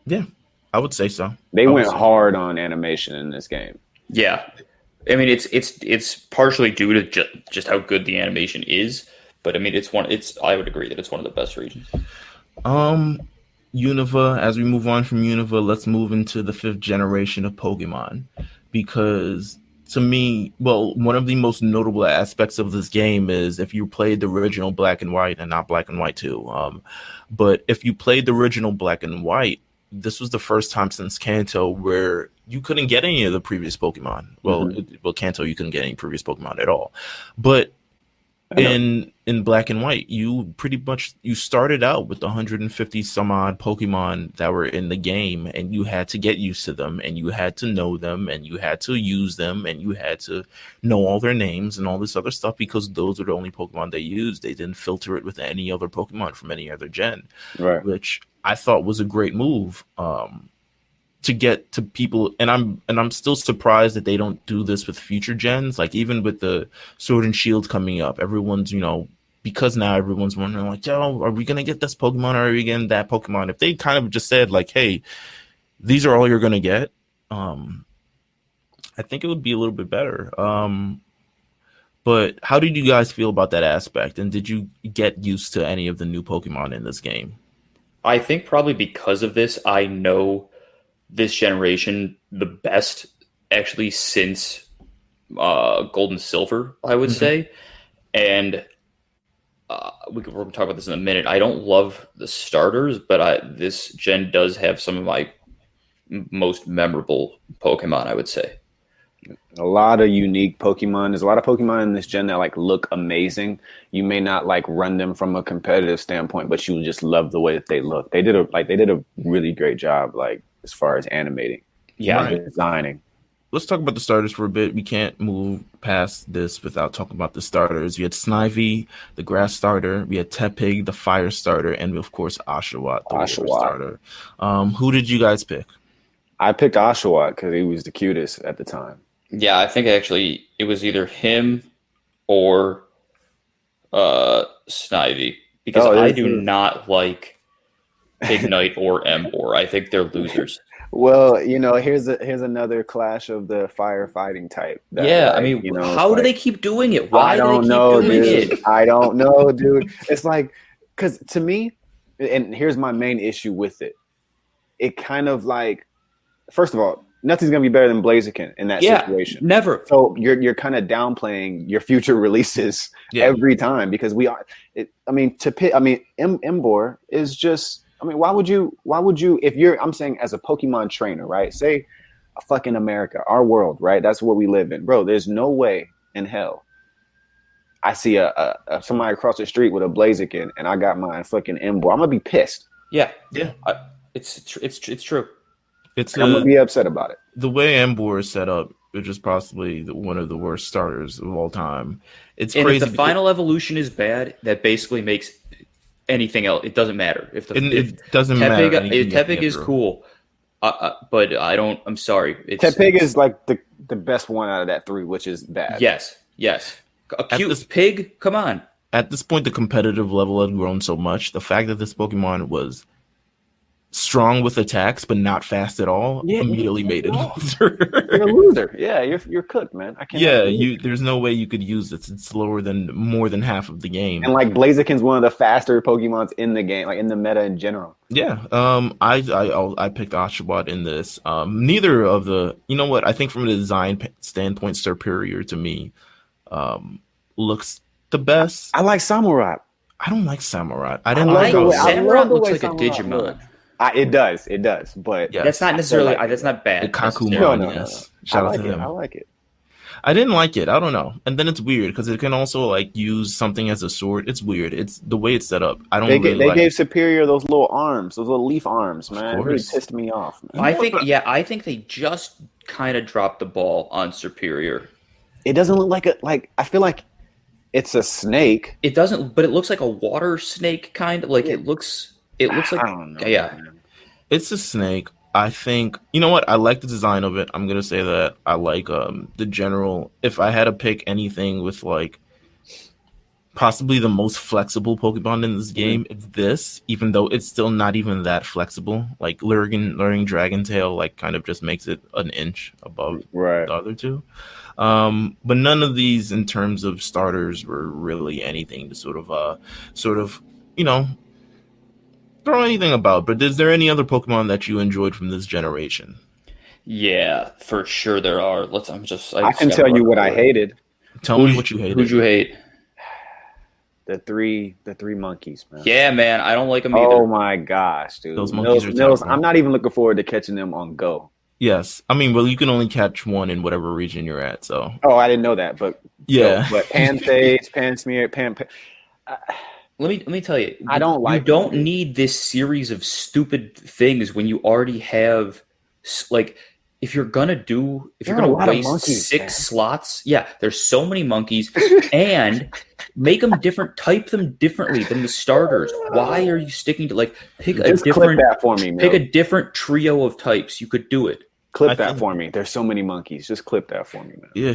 Yeah, I would say so. They went hard on animation in this game. Yeah, I mean it's partially due to just how good the animation is, but I mean I would agree that it's one of the best regions. Unova, as we move on from Unova, let's move into the 5th generation of Pokemon, because to me, well, one of the most notable aspects of this game is if you played the original Black and White, and not Black and White 2, but if you played the original Black and White, this was the first time since Kanto where you couldn't get any of the previous Pokemon. Well, Kanto, you couldn't get any previous Pokemon at all. But in Black and White, you started out with 150 some odd Pokemon that were in the game, and you had to get used to them, and you had to know them, and you had to use them, and you had to know all their names and all this other stuff, because those were the only Pokemon they used. They didn't filter it with any other Pokemon from any other gen, right? Which I thought was a great move. To get to people, and I'm still surprised that they don't do this with future gens. Like, even with the Sword and Shield coming up, everyone's, because now everyone's wondering, like, yo, are we gonna get this Pokemon, or are we getting that Pokemon? If they kind of just said, like, hey, these are all you're gonna get, I think it would be a little bit better. But how did you guys feel about that aspect, and did you get used to any of the new Pokemon in this game? I think probably because of this, I know this generation the best actually since Gold and Silver, I would say. And we're going to talk about this in a minute. I don't love the starters, but this gen does have some of my most memorable Pokemon, I would say. A lot of unique Pokemon. There's a lot of Pokemon in this gen that like look amazing. You may not like run them from a competitive standpoint, but you just love the way that they look. They did a really great job, like, as far as animating, designing. Let's talk about the starters for a bit. We can't move past this without talking about the starters. We had Snivy, the grass starter. We had Tepig, the fire starter, and of course Oshawott, the water starter. Who did you guys pick? I picked Oshawott because he was the cutest at the time. Yeah, I think actually it was either him or Snivy, because I do not like Ignite or Emboar. I think they're losers. Well, here's another clash of the firefighting type. I mean, how do they keep doing it? Why do they keep doing it? I don't know, dude. It's like, because to me, and here's my main issue with it. It kind of like, first of all, nothing's gonna be better than Blaziken in that situation. Never. So you're kind of downplaying your future releases every time, because Emboar is just. I mean, why would you, I'm saying as a Pokemon trainer, right? Say a fucking America, our world, right? That's what we live in. Bro, there's no way in hell I see a somebody across the street with a Blaziken and I got my fucking Emboar. I'm going to be pissed. Yeah. It's true. I'm going to be upset about it. The way Emboar is set up, which is possibly one of the worst starters of all time. It's crazy. If the final evolution is bad, that basically makes anything else, it doesn't matter. It doesn't matter. Tepig is cool, but I'm sorry. Tepig is like the best one out of that three, which is bad. Yes. A cute pig. Come on. At this point, the competitive level had grown so much. The fact that this Pokemon was strong with attacks but not fast at all immediately made it a loser. You're a loser. Yeah, you're cooked, man. I can't. There's no way you could use this. It's slower than more than half of the game. And like Blaziken's one of the faster Pokemons in the game, like in the meta in general. Yeah. I picked Oshawott in this. Neither of the. You know what? I think from a design standpoint, Superior to me looks the best. I like Samurott. I don't like Samurott. Samurott looks like a Digimon. It does, but that's not necessarily. That's not bad. Kakumon, yes. Shout out to him. I like it. I didn't like it. I don't know. And then it's weird because it can also like use something as a sword. It's weird. It's the way it's set up. I don't. They gave Superior those little arms, those little leaf arms, man. It really pissed me off, man. I think they just kind of dropped the ball on Superior. It doesn't look like I feel like it's a snake. It doesn't, but it looks like a water snake kind of. Like it looks like, I don't know, man. It's a snake. I think, you know what? I like the design of it. I'm going to say that I like the general. If I had to pick anything with like possibly the most flexible Pokemon in this game, it's this, even though it's still not even that flexible. Like learning Dragon Tail like kind of just makes it an inch above the other two. But none of these in terms of starters were really anything to sort of, throw anything about. But is there any other Pokemon that you enjoyed from this generation? Yeah, for sure there are. I can tell you what I hated. Tell me what you hated. Who'd you hate? The three monkeys, man. Yeah, man, I don't like them either. Oh my gosh, dude. Those monkeys are Meelz, I'm not even looking forward to catching them on Go. Yes, I mean, well, you can only catch one in whatever region you're at. So. Oh, I didn't know that, but yeah, but Pansage, Pansmear, Let me tell you, I don't like. You don't need this series of stupid things when you already have like. If you're gonna waste six slots, there's so many monkeys, and make them different. Type them differently than the starters. Why are you sticking to pick clip that for me, man. Pick a different trio of types. You could do it. Clip that for me. There's so many monkeys. Just clip that for me, man. Yeah.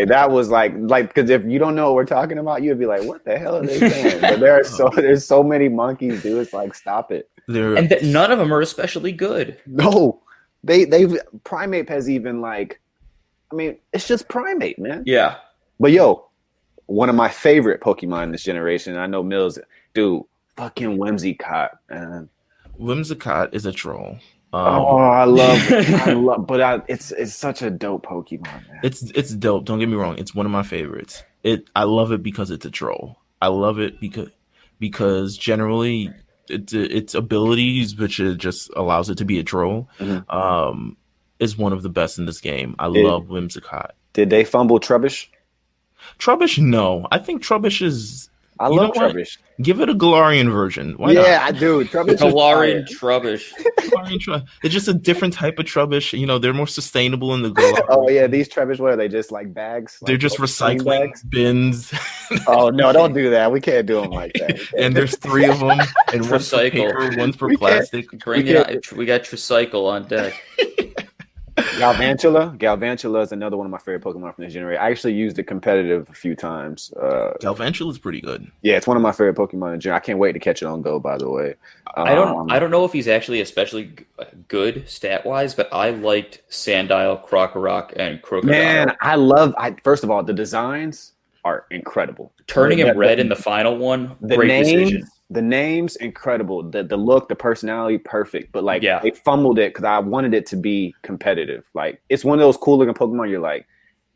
That was because if you don't know what we're talking about, you'd be like, "What the hell are they saying?" But there's so many monkeys, dude. It's like, stop it. None of them are especially good. No. They've Primate has even it's just Primate, man. Yeah. But yo, one of my favorite Pokemon this generation, I know Meelz, dude, fucking Whimsicott, man. Whimsicott is a troll. I love it. But it's such a dope Pokemon, man. It's dope. Don't get me wrong. It's one of my favorites. I love it because it's a troll. I love it because generally its abilities, which it just allows it to be a troll, is one of the best in this game. I love Whimsicott. Did they fumble Trubbish? Trubbish, no. I think Trubbish is. I love Trubbish. Give it a Galarian version. Why not? I do. Trubbish. Galarian Trubbish. It's just a different type of Trubbish. They're more sustainable in the Galarian. Oh yeah, these Trubbish, what are they? Just bags? They're just recycling bins. Oh no, don't do that. We can't do them like that. And there's 3 of them, and one's for paper, one's for plastic. Bring it out. We got Tricycle on deck. Galvantula is another one of my favorite Pokemon from this generation. I actually used it competitive a few times. Galvantula is pretty good. Yeah, it's one of my favorite Pokemon in general. I can't wait to catch it on Go, by the way. I don't know if he's actually especially good stat wise, but I liked Sandile, Krokorok, and Crocodile. Man, first of all, the designs are incredible. Turning him red in the final one, great decision. The name's incredible. The look, the personality, perfect. But they fumbled it because I wanted it to be competitive. It's one of those cool looking Pokemon. You're like,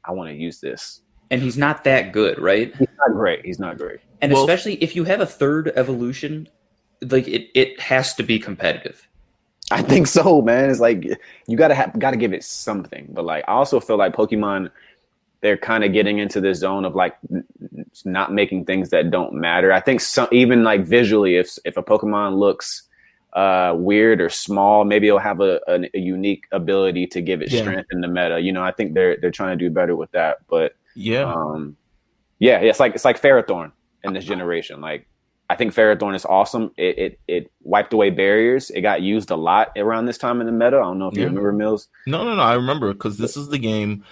I want to use this. And he's not that good, right? He's not great. And especially if you have a third evolution, it has to be competitive. I think so, man. It's you gotta give it something. But I also feel like Pokemon, they're kind of getting into this zone of not making things that don't matter. I think even visually, if a Pokemon looks weird or small, maybe it'll have a unique ability to give it strength in the meta. I think they're trying to do better with that. But it's like Ferrothorn in this generation. I think Ferrothorn is awesome. It wiped away barriers. It got used a lot around this time in the meta. I don't know if you remember, Meelz. No. I remember because this is the game.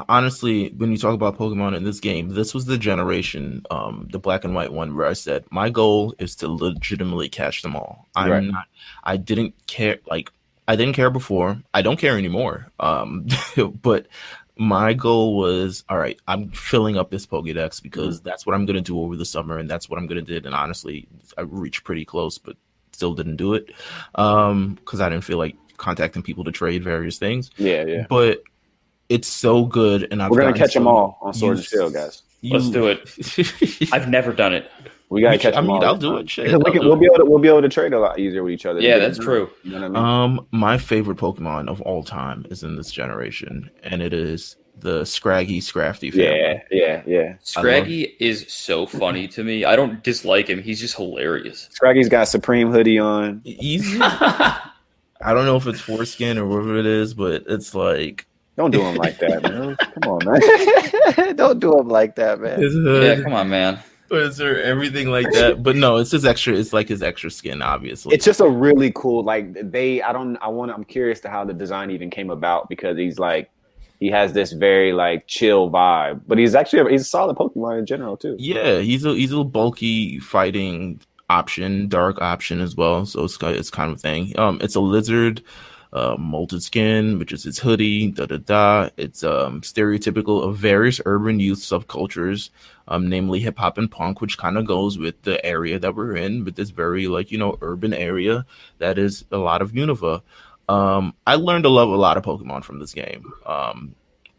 Honestly, when you talk about Pokemon in this game, this was the generation, the black and white one, where I said my goal is to legitimately catch them all. I didn't care. I didn't care before. I don't care anymore. But my goal was, all right, I'm filling up this Pokédex because that's what I'm going to do over the summer, and that's what I'm going to do. And honestly, I reached pretty close, but still didn't do it because I didn't feel like contacting people to trade various things. Yeah. But it's so good, and we're gonna catch them all on Sword and Shield, guys. Let's do it. I've never done it. We gotta catch them all. I'll do it. We'll be able to trade a lot easier with each other. Yeah, that's true. You know what I mean? My favorite Pokemon of all time is in this generation, and it is the Scraggy family. Yeah. Scraggy is so funny to me. I don't dislike him. He's just hilarious. Scraggy's got Supreme hoodie on. Easy. I don't know if it's foreskin or whatever it is, but it's Don't do him like that, man. Come on, man. Don't do him like that, man. Yeah, come on, man. Is there everything like that? But no, it's his extra. It's his extra skin, obviously. It's just a really cool. I'm curious to how the design even came about because he has this very chill vibe, but he's a solid Pokemon in general too. Yeah, he's a bulky fighting option, dark option as well. So it's kind of a thing. It's a lizard. Molted skin, which is its hoodie, It's stereotypical of various urban youth subcultures, namely hip hop and punk, which kind of goes with the area that we're in, with this very urban area that is a lot of Unova. I learned to love a lot of Pokemon from this game.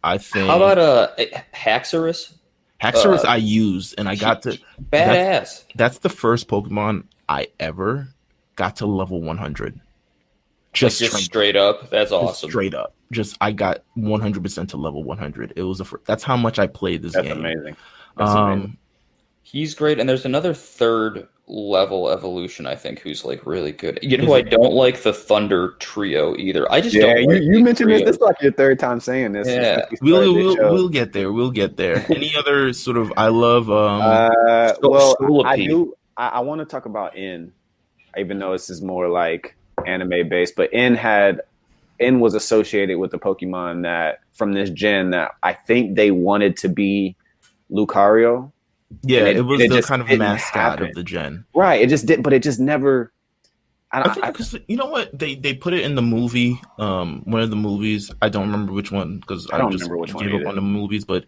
I think. How about Haxorus? Haxorus I used, and I got to badass. That's the first Pokemon I ever got to level 100. Just straight up. That's awesome. Straight up. I got 100% to level 100. It was that's how much I played this game. That's amazing. That's amazing. He's great, and there's another third level evolution, I think, who's like really good. You know who I don't like? The Thunder Trio either. I just don't like you mentioned this. This is like your third time saying this. Yeah, we'll get there. We'll get there. Any other sort of? I love. I want to talk about N, even though this is more like anime based. But N was associated with the Pokemon that from this gen that I think they wanted to be Lucario. Yeah, it was the kind of mascot of the gen. Right. It just did, but it just never. I think because you know what they put it in the movie, one of the movies. I don't remember which one because I don't remember which one. Gave up on the movies, but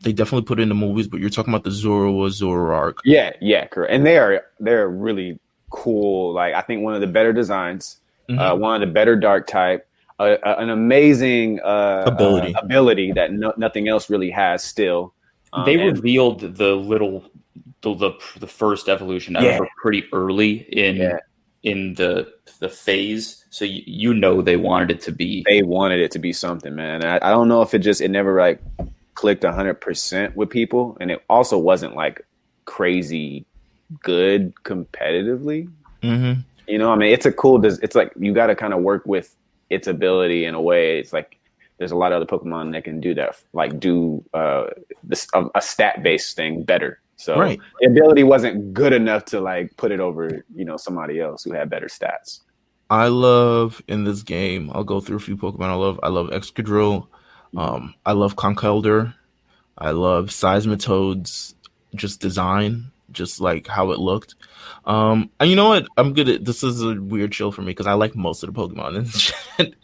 they definitely put it in the movies. But you're talking about the Zoroark. Yeah, correct. And they're really cool. Like I think one of the better designs, one of the better dark type, an amazing ability that nothing else really has still. They revealed the first evolution pretty early in the phase, so you know they wanted it to be. They wanted it to be something, man. I don't know if it never like clicked 100% with people, and it also wasn't like crazy good competitively. Mm-hmm. You know, I mean, it's it's like you got to kind of work with its ability in a way. It's like. There's a lot of other Pokemon that can do that, like do a stat-based thing better. So the ability wasn't good enough to like put it over, somebody else who had better stats. I love in this game. I'll go through a few Pokemon. I love Excadrill. I love Conkeldurr. I love Seismitoad's just design, just like how it looked. And you know what? I'm good at this. Is a weird chill for me because I like most of the Pokemon.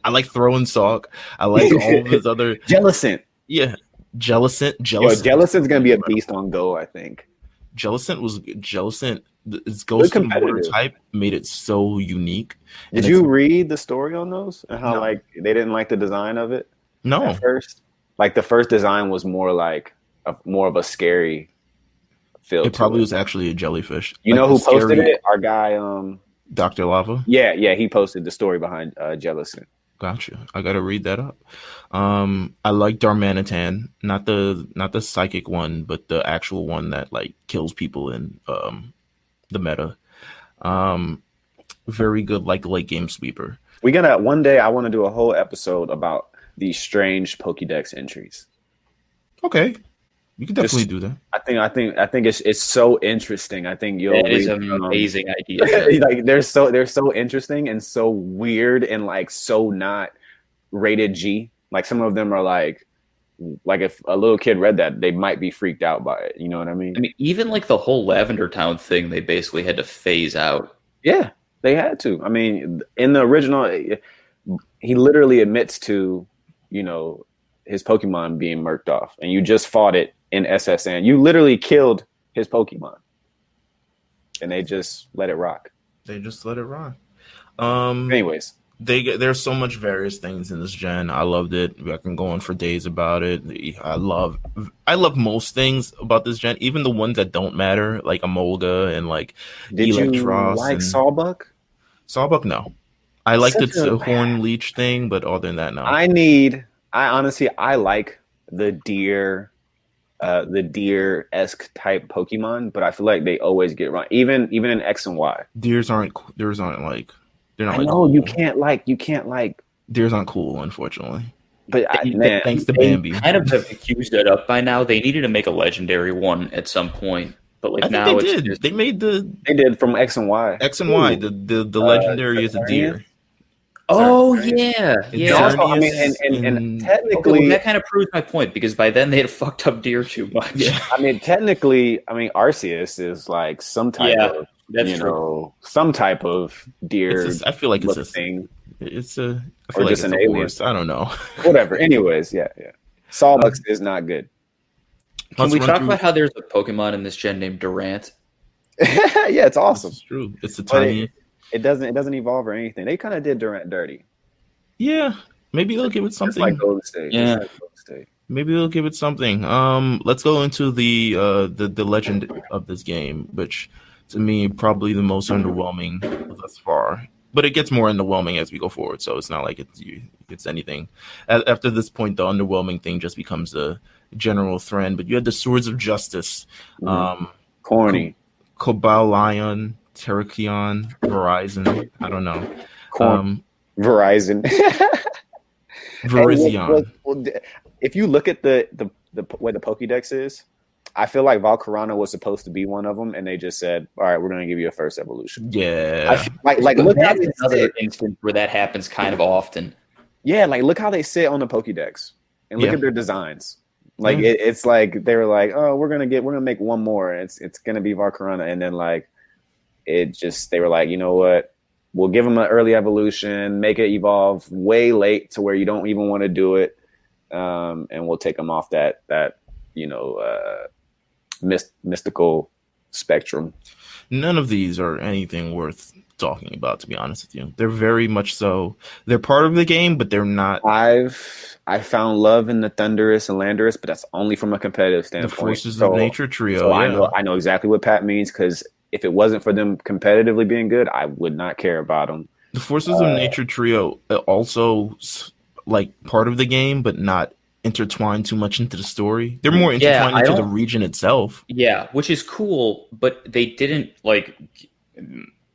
I like Throwing Sock. I like all of his other Jellicent. Yeah, Jellicent. Jellicent's gonna be a beast on Go, I think. Jellicent. Its Ghost and Water type made it so unique. Did you read the story on those and how like they didn't like the design of it? No. At first, like the first design was more like more of a scary. It probably was actually a jellyfish. You know who posted it? Our guy, Dr. Lava. Yeah, he posted the story behind Jellicent. Gotcha. I gotta read that up. I like Darmanitan, not the psychic one, but the actual one that like kills people in the meta. Very good, like late game sweeper. We gotta one day. I want to do a whole episode about these strange Pokédex entries. Okay. You can definitely do that. I think it's so interesting. I think you'll. It is an amazing idea. Like they're so interesting and so weird and like so not rated G. Like some of them are like if a little kid read that, they might be freaked out by it. You know what I mean? I mean, even like the whole Lavender Town thing, they basically had to phase out. Yeah, they had to. I mean, in the original, he literally admits to, his Pokemon being murked off, and you just fought it in SSN. You literally killed his Pokemon, and they just let it rock. Anyways, there's so much various things in this gen. I loved it. I can go on for days about it. I love most things about this gen, even the ones that don't matter, like Emolga and like Electros. You like Sawbuck? Sawbuck, no. I liked its Horn Leech thing, but other than that, no. I like the deer-esque type Pokemon, but I feel like they always get wrong. Even in X and Y. Deers aren't like they're not. I know cool. you can't like deers aren't cool, unfortunately. But thanks to Bambi. Kind of have accused it up by now. They needed to make a legendary one at some point. But like now they did. They did from X and Y. X and Y. The legendary is a deer. Oh yeah. Also, I mean, and technically, that kind of proves my point because by then they had fucked up deer too much. Yeah. I mean, technically, Arceus is like some type of some type of deer. I feel like it's a thing. It's a I feel like it's an alien. Horse. I don't know. Whatever. Anyways, yeah. Sawbuck is not good. Can we talk about how there's a Pokemon in this gen named Durant? Yeah, it's awesome. It's true. It's the tiniest. It doesn't evolve or anything. They kind of did Durant dirty. Yeah, maybe they'll give it something. Just like Golden State. Yeah. Like Golden State. Maybe they'll give it something. Let's go into the legend of this game, which to me probably the most underwhelming thus far. But it gets more underwhelming as we go forward, so it's not like it's anything. After this point, the underwhelming thing just becomes a general trend. But you had the Swords of Justice, Corny, Cobalion, Terrakion, Verizon. I don't know. Verizon. Verizon. Well, if you look at the way the Pokédex is, I feel like Valcarana was supposed to be one of them, and they just said, "All right, we're going to give you a first evolution." Yeah, like look how that's another instance where that happens kind of often. Yeah, like look how they sit on the Pokédex, and look at their designs. Like it's like they were like, "Oh, we're gonna make one more. And it's gonna be Valcarana," and then like they were like, you know what? We'll give them an early evolution, make it evolve way late to where you don't even want to do it, and we'll take them off that mystical spectrum. None of these are anything worth talking about, to be honest with you. They're very much so. They're part of the game, but they're not. I found love in the Thundurus and Landorus, but that's only from a competitive standpoint. The Forces of Nature trio. So I know exactly what Pat means, because if it wasn't for them competitively being good, I would not care about them. The Forces of Nature trio also like part of the game, but not intertwined too much into the story. They're more intertwined into the region itself. Yeah, which is cool, but they didn't like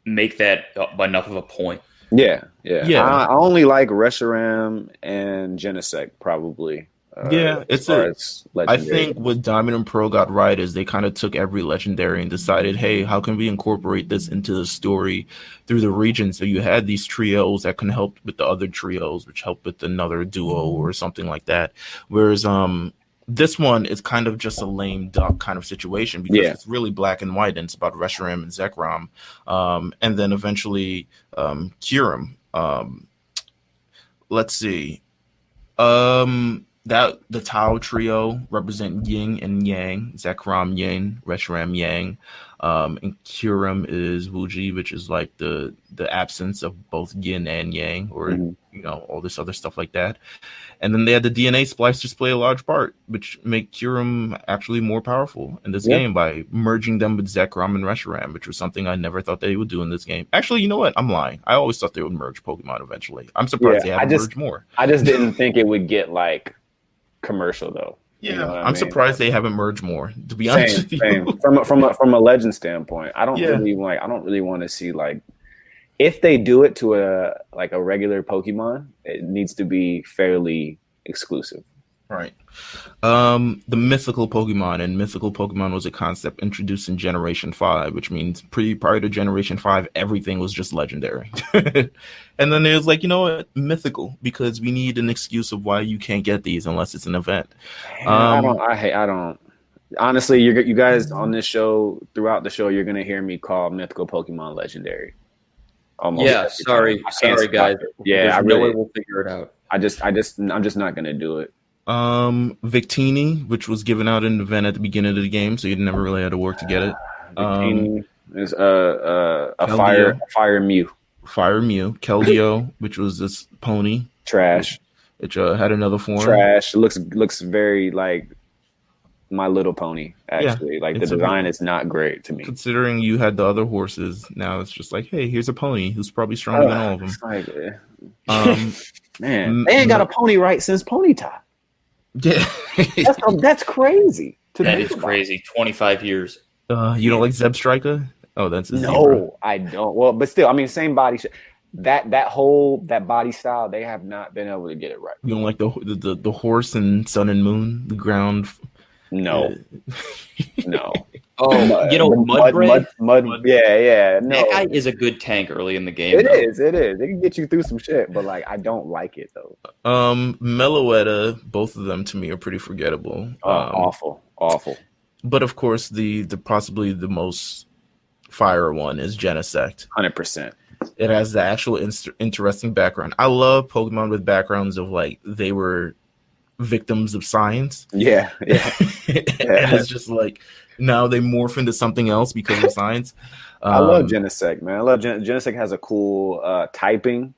make that enough of a point. Yeah. I only like Reshiram and Genesect probably. I think what Diamond and Pearl got right is they kind of took every legendary and decided, hey, how can we incorporate this into the story through the region? So you had these trios that can help with the other trios, which help with another duo or something like that. Whereas this one is kind of just a lame duck kind of situation, because it's really black and white, and it's about Reshiram and Zekrom, and then eventually Kyurem. Let's see. That the Tao trio represent Yin and Yang, Zekrom Yin, Reshiram Yang, and Kyurem is Wuji, which is like the absence of both Yin and Yang, or all this other stuff like that. And then they had the DNA splicers play a large part, which make Kyurem actually more powerful in this game by merging them with Zekrom and Reshiram, which was something I never thought they would do in this game. Actually, you know what? I'm lying. I always thought they would merge Pokemon eventually. I'm surprised they haven't merged more. I just didn't think it would get like commercial though. Yeah, you know I'm surprised they haven't merged more. To be honest with you, from a legend standpoint, I don't really want to see, like, if they do it to a regular Pokemon, it needs to be fairly exclusive. Right. The mythical Pokemon, and mythical Pokemon was a concept introduced in Generation 5, which means prior to Generation 5, everything was just legendary. And then there's like, you know what, mythical, because we need an excuse of why you can't get these unless it's an event. I don't. Honestly, you guys on this show, throughout the show, you're gonna hear me call mythical Pokemon legendary. Almost. Yeah, sorry guys. Yeah, no way we'll figure it out. I'm just not gonna do it. Victini, which was given out in an event at the beginning of the game, so you never really had to work to get it. Victini is a fire Mew. Fire Mew. Keldeo, which was this pony. Trash. It had another form. Trash. Looks very like My Little Pony, actually. Like, the design is not great to me. Considering you had the other horses, now it's just like, hey, here's a pony who's probably stronger than all of them. Man, they ain't got a pony right since Ponyta. Yeah. That's crazy. That is crazy. 25 years. You don't like Zeb Striker? Oh, that's a no, zebra. I don't. Well, but still, I mean, same body. That body style, they have not been able to get it right. You don't like the horse and Sun and Moon, the ground? No, no. Oh, Mudbray? Yeah. No. That guy is a good tank early in the game. It is. It can get you through some shit, but like, I don't like it though. Meloetta, both of them to me are pretty forgettable. Awful. But of course, the possibly the most fire one is Genesect. 100%. It has the actual interesting background. I love Pokemon with backgrounds of like they were victims of science. Yeah. And it's just like now they morph into something else because of science. I love Genesec, man. I love Genesec has a cool typing.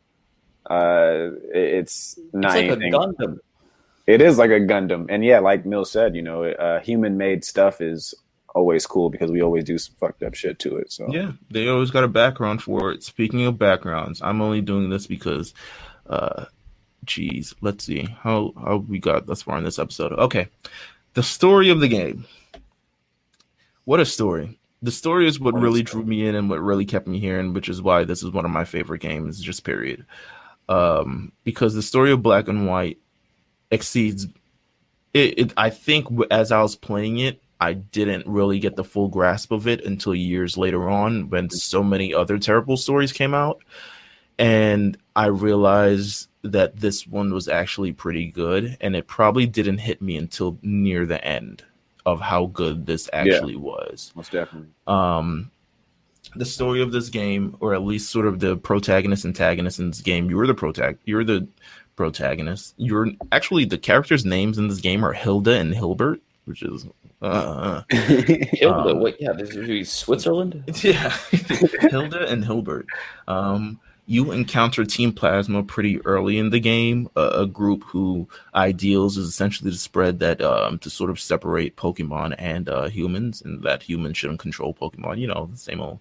It's not like anything. a Gundam. It is like a Gundam, and yeah, like Meelz said, human-made stuff is always cool because we always do some fucked up shit to it. So yeah, they always got a background for it. Speaking of backgrounds, I'm only doing this because, let's see how we got thus far in this episode. Okay, the story of the game. What a story! The story is what really drew me in and what really kept me here, and which is why this is one of my favorite games. Just period. Because the story of Black and White exceeds it. I think as I was playing it, I didn't really get the full grasp of it until years later on when so many other terrible stories came out. And I realized that this one was actually pretty good. And it probably didn't hit me until near the end of how good this actually was. Most definitely. The story of this game, or at least sort of the protagonist, antagonist in this game, you're the protagonist. You're actually, the characters' names in this game are Hilda and Hilbert, which is Hilda. Wait, yeah, this is Switzerland. Yeah, Hilda and Hilbert. You encounter Team Plasma pretty early in the game, a group who ideals is essentially to spread that to sort of separate Pokemon and humans, and that humans shouldn't control Pokemon. You know, the same old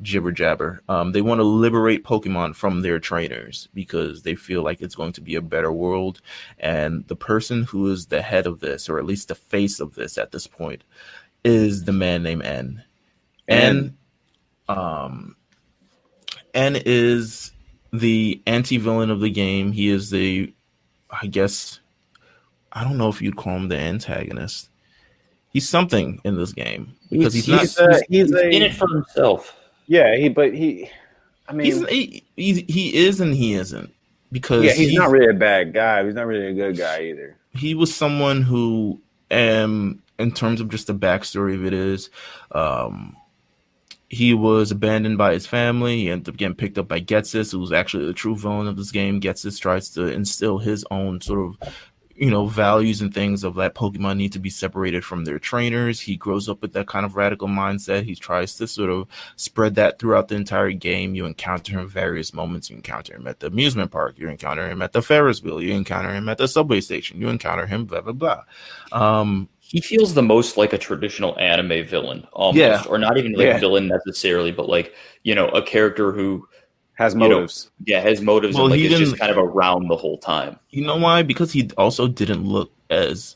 jibber jabber. They want to liberate Pokemon from their trainers because they feel like it's going to be a better world. And the person who is the head of this, or at least the face of this at this point, is the man named N. N is the anti-villain of the game. He is I don't know if you'd call him the antagonist. He's something in this game because he's in it for himself. Yeah, he is and he isn't, because he's not really a bad guy. He's not really a good guy either. He was someone who, in terms of just the backstory of it is, he was abandoned by his family. He ended up getting picked up by Getsis, who was actually the true villain of this game. Getsis tries to instill his own sort of, values and things of that Pokemon need to be separated from their trainers. He grows up with that kind of radical mindset. He tries to sort of spread that throughout the entire game. You encounter him in various moments. You encounter him at the amusement park. You encounter him at the Ferris wheel. You encounter him at the subway station. You encounter him, blah, blah, blah. He feels the most like a traditional anime villain, almost, or not even like a villain necessarily, but like, a character who has motives. Has motives, and is just kind of around the whole time. You know why? Because he also didn't look as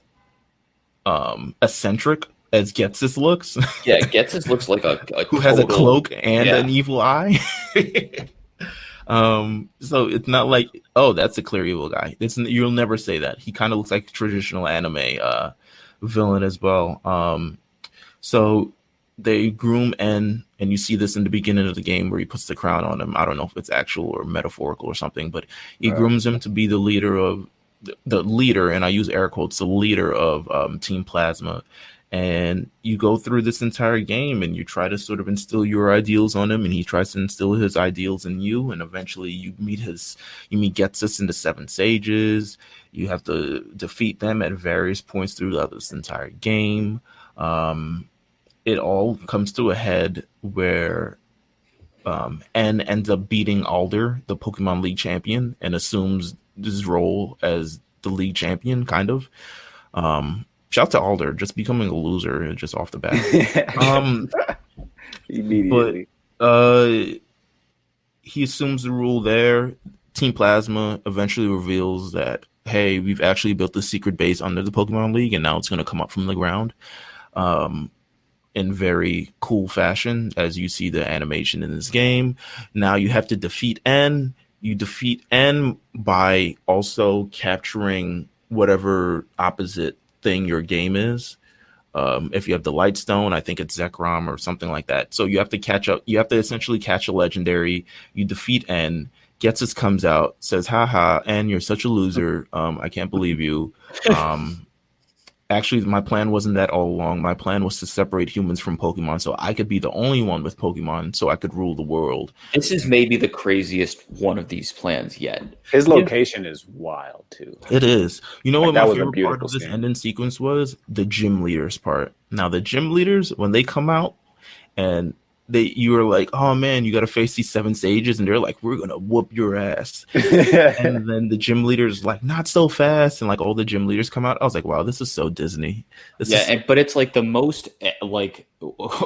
eccentric as Getsis looks. Yeah, Getsis looks like a who has a cloak and an evil eye. So it's not like, oh, that's a clear evil guy. You'll never say that. He kind of looks like a traditional anime villain as well. So they groom N, and you see this in the beginning of the game where he puts the crown on him. I don't know if it's actual or metaphorical or something, but he grooms him to be the leader, and I use air quotes, the leader of Team Plasma. And you go through this entire game and you try to sort of instill your ideals on him, and he tries to instill his ideals in you. And eventually you meet Getsis in the Seven Sages. You have to defeat them at various points throughout this entire game. It all comes to a head where N ends up beating Alder, the Pokemon League champion, and assumes his role as the league champion, kind of. Shout to Alder, just becoming a loser just off the bat. Immediately. But he assumes the rule there. Team Plasma eventually reveals that, hey, we've actually built the secret base under the Pokemon League, and now it's going to come up from the ground. In very cool fashion, as you see the animation in this game. Now you have to defeat N. You defeat N by also capturing whatever opposite thing your game is. If you have the Light Stone, I think it's Zekrom or something like that. So you have to catch up. You have to essentially catch a legendary. You defeat N. Getsis comes out, says, haha, N, you're such a loser. I can't believe you. Actually, my plan wasn't that all along. My plan was to separate humans from Pokemon so I could be the only one with Pokemon so I could rule the world. This is maybe the craziest one of these plans yet. His location is wild, too. It is. You know what that my was a favorite part beautiful of this scene. ending sequence was? The gym leaders part. Now, the gym leaders, when they come out and you were like, oh man, you got to face these 7 sages, and they're like, we're gonna whoop your ass. And then the gym leaders like, not so fast, and like all the gym leaders come out. I was like, wow, this is so Disney. But it's like the most like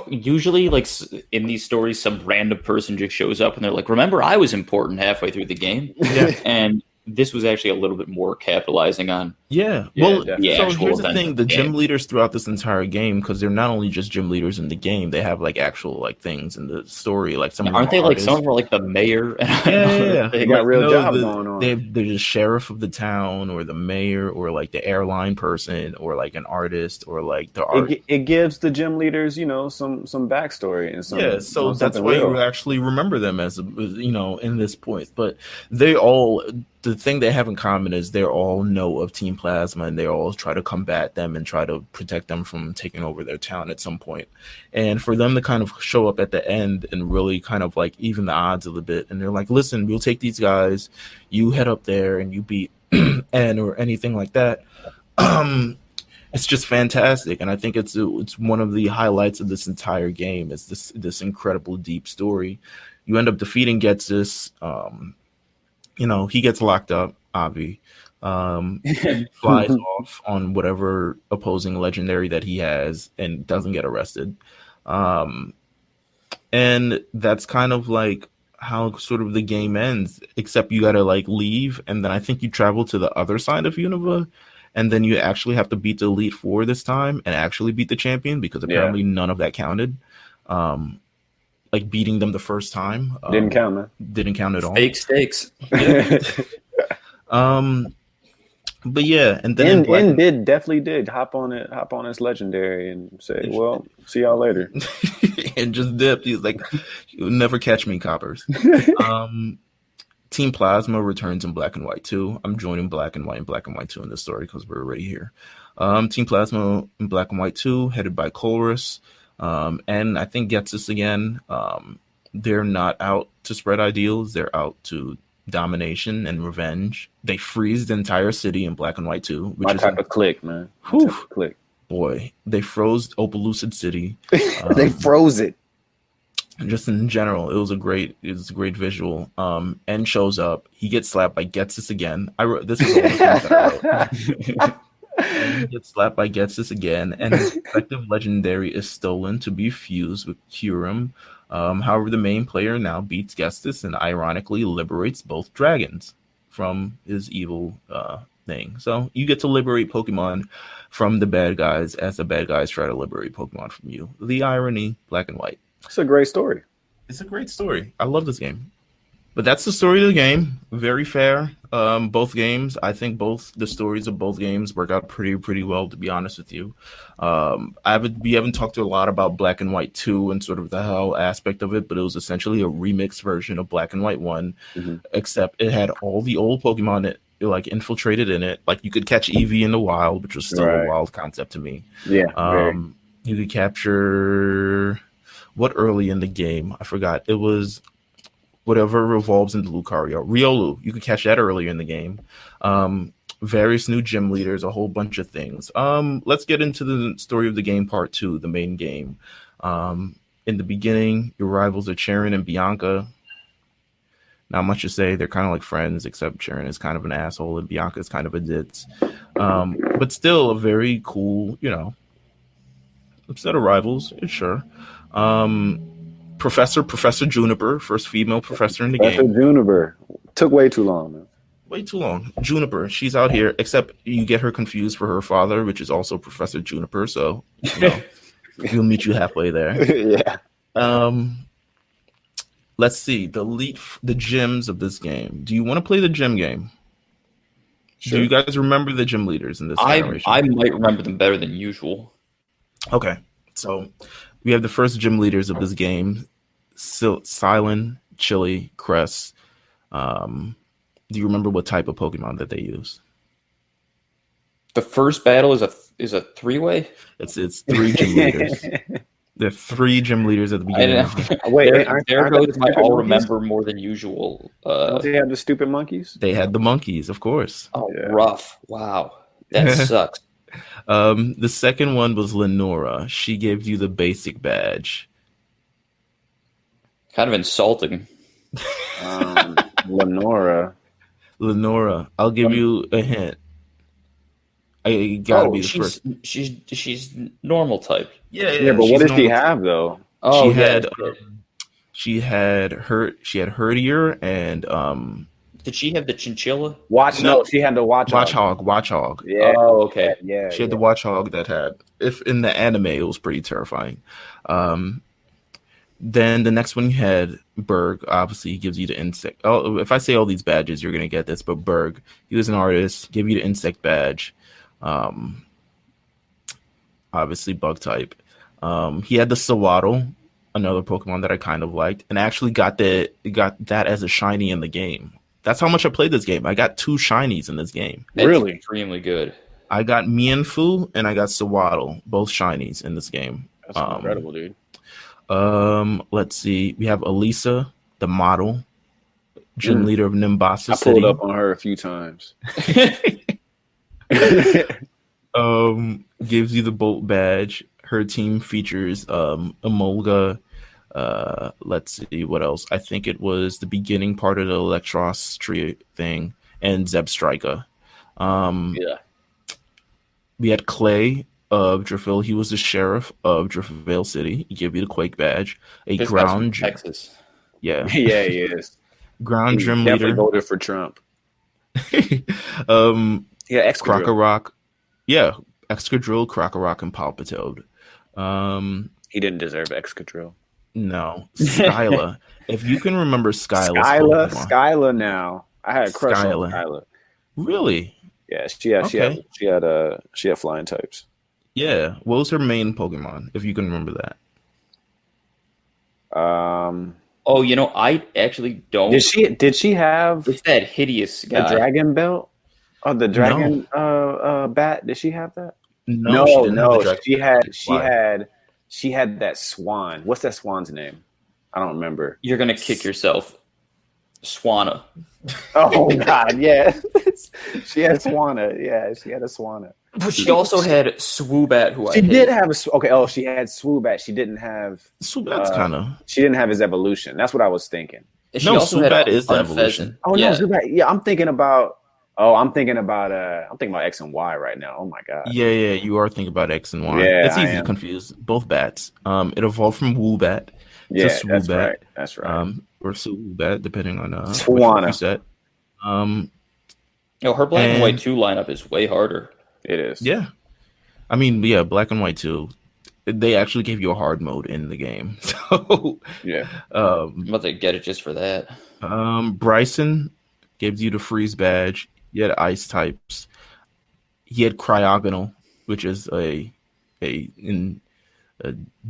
usually like in these stories, some random person just shows up and they're like, remember, I was important halfway through the game. Yeah. And this was actually a little bit more capitalizing on. Yeah. Well, so here's the thing: the gym leaders throughout this entire game, because they're not only just gym leaders in the game, they have like actual like things in the story. Like some aren't they like some of them are like the mayor? Yeah. They got real jobs going on. They're the sheriff of the town, or the mayor, or like the airline person, or like an artist, or like the art. It gives the gym leaders, some backstory and some. So that's why you actually remember them as in this point. But they all. The thing they have in common is they all know of Team Plasma, and they all try to combat them and try to protect them from taking over their town at some point. And for them to kind of show up at the end and really kind of like even the odds a little bit, and they're like, listen, we'll take these guys, you head up there and you beat N or anything like that. It's just fantastic, and I think it's one of the highlights of this entire game is this incredible deep story. You end up defeating Getsus. He gets locked up, Avi. Flies off on whatever opposing legendary that he has and doesn't get arrested. And that's kind of like how sort of the game ends, except you got to like leave. And then I think you travel to the other side of Unova. And then you actually have to beat the Elite Four this time and actually beat the champion, because apparently none of that counted. Like beating them the first time didn't count, man. Didn't count at all. Fake stakes. Yeah. But yeah, and then definitely did hop on his legendary and say, "Well, see y'all later," and just dipped. He's like, "You'll never catch me, coppers." Team Plasma returns in Black and White 2. I'm joining Black and White and Black and White 2 in this story because we're already here. Team Plasma in Black and White 2, headed by Colrus. And I think Getsus again. They're not out to spread ideals. They're out to domination and revenge. They freeze the entire city in Black and White 2. Which My type of click, man. Click. Boy, they froze Opelucid City. They froze it. Just in general, it was a great visual. N shows up. He gets slapped by Getsus again. This is all the things that I wrote. And he gets slapped by Getsus again, and his effective legendary is stolen to be fused with Kyurem. However, the main player now beats Getsus and ironically liberates both dragons from his evil thing. So you get to liberate Pokemon from the bad guys as the bad guys try to liberate Pokemon from you. The irony, Black and White. It's a great story. It's a great story. I love this game. But that's the story of the game. Very fair. Both games, I think the stories of both games work out pretty well, to be honest with you. We haven't talked a lot about Black and White 2 and sort of the hell aspect of it, but it was essentially a remixed version of Black and White 1, except it had all the old Pokemon like infiltrated in it. Like you could catch Eevee in the wild, which was still a wild concept to me. Yeah. You could capture what early in the game? I forgot. It was whatever revolves into Lucario. Riolu, you could catch that earlier in the game. Various new gym leaders, a whole bunch of things. Let's get into the story of the game part 2, the main game. In the beginning, your rivals are Charon and Bianca. Not much to say. They're kind of like friends, except Charon is kind of an asshole and Bianca is kind of a ditz. But still a very cool, set of rivals, sure. Professor Juniper, first female professor in the game. Professor Juniper. Took way too long, man. Way too long. Juniper, she's out here, except you get her confused for her father, which is also Professor Juniper, so we'll meet you halfway there. Yeah. Let's see. The gyms of this game. Do you want to play the gym game? Sure. Do you guys remember the gym leaders in this generation? I might remember them better than usual. Okay. So we have the first gym leaders of this game. Silent, Chili, Cress. Do you remember what type of Pokemon that they use? The first battle is a 3-way. It's 3 gym leaders. There are 3 gym leaders at the beginning. Wait, there goes my all remember more than usual. Don't they have the stupid monkeys? They had the monkeys, of course. Oh, yeah. Rough. Wow. That sucks. The second one was Lenora. She gave you the basic badge. Kind of insulting. Lenora. I'll give you a hint. I gotta be the first. She's normal type. Yeah, but what did she have though? Oh, she had Herdier and Did she have the chinchilla? No, she had the Watchhog. Yeah. Oh, okay. Yeah. She had the Watchhog that had. If in the anime, it was pretty terrifying. Then the next one you had Berg. Obviously, he gives you the insect. Oh, if I say all these badges, you're gonna get this. But Berg, he was an artist. Give you the insect badge. Obviously bug type. He had the Sawaddle, another Pokemon that I kind of liked, and I actually got that as a shiny in the game. That's how much I played this game. I got 2 shinies in this game. That's really extremely good. I got Mienfoo and I got Sawaddle, both shinies in this game. That's incredible, dude. Let's see. We have Elisa, the model, gym leader of Nimbasa City. I pulled up on her a few times. Gives you the Bolt badge. Her team features Emolga. Let's see what else. I think it was the beginning part of the Electros tree thing and Zebstrika. We had Clay of Drifville. He was the sheriff of Drifville City. He gave you the Quake badge. Texas. Yeah. Yeah, he is. Ground he gym definitely leader. Voted for Trump. Krokorok. Yeah, Excadrill, Krokorok, and Palpitoad. He didn't deserve Excadrill. No. Skyla. If you can remember Skyla. Skyla now. I had a crush on Skyla. Really? Yeah, she had flying types. Yeah. What was her main Pokemon, if you can remember that? Oh, I actually don't. Did she have it's that hideous guy. The dragon belt? Oh, the dragon bat. Did she have that? No. She had that swan. What's that swan's name? I don't remember. You're gonna kick yourself. Swanna. Oh God, yeah. She had Swanna. Yeah, she had a Swanna. But she also had Swoobat, who she did have a okay. Oh, she had Swoobat. She didn't have Swoobat's kind of. She didn't have his evolution. That's what I was thinking. Swoobat is the evolution. Oh no, Swoobat. Yeah, I'm thinking about X and Y right now. Oh my God. Yeah, you are thinking about X and Y. Yeah, it's easy to confuse. Both bats. It evolved from Woobat to Swoobat. That's right. Or Swoobat, depending on Swanna. Which set. Her Black and White 2 lineup is way harder. It is. Yeah. I mean, yeah, Black and White 2. They actually gave you a hard mode in the game. So yeah. I'm about to get it just for that. Bryson gives you the freeze badge. He had ice types. He had Cryogonal, which is a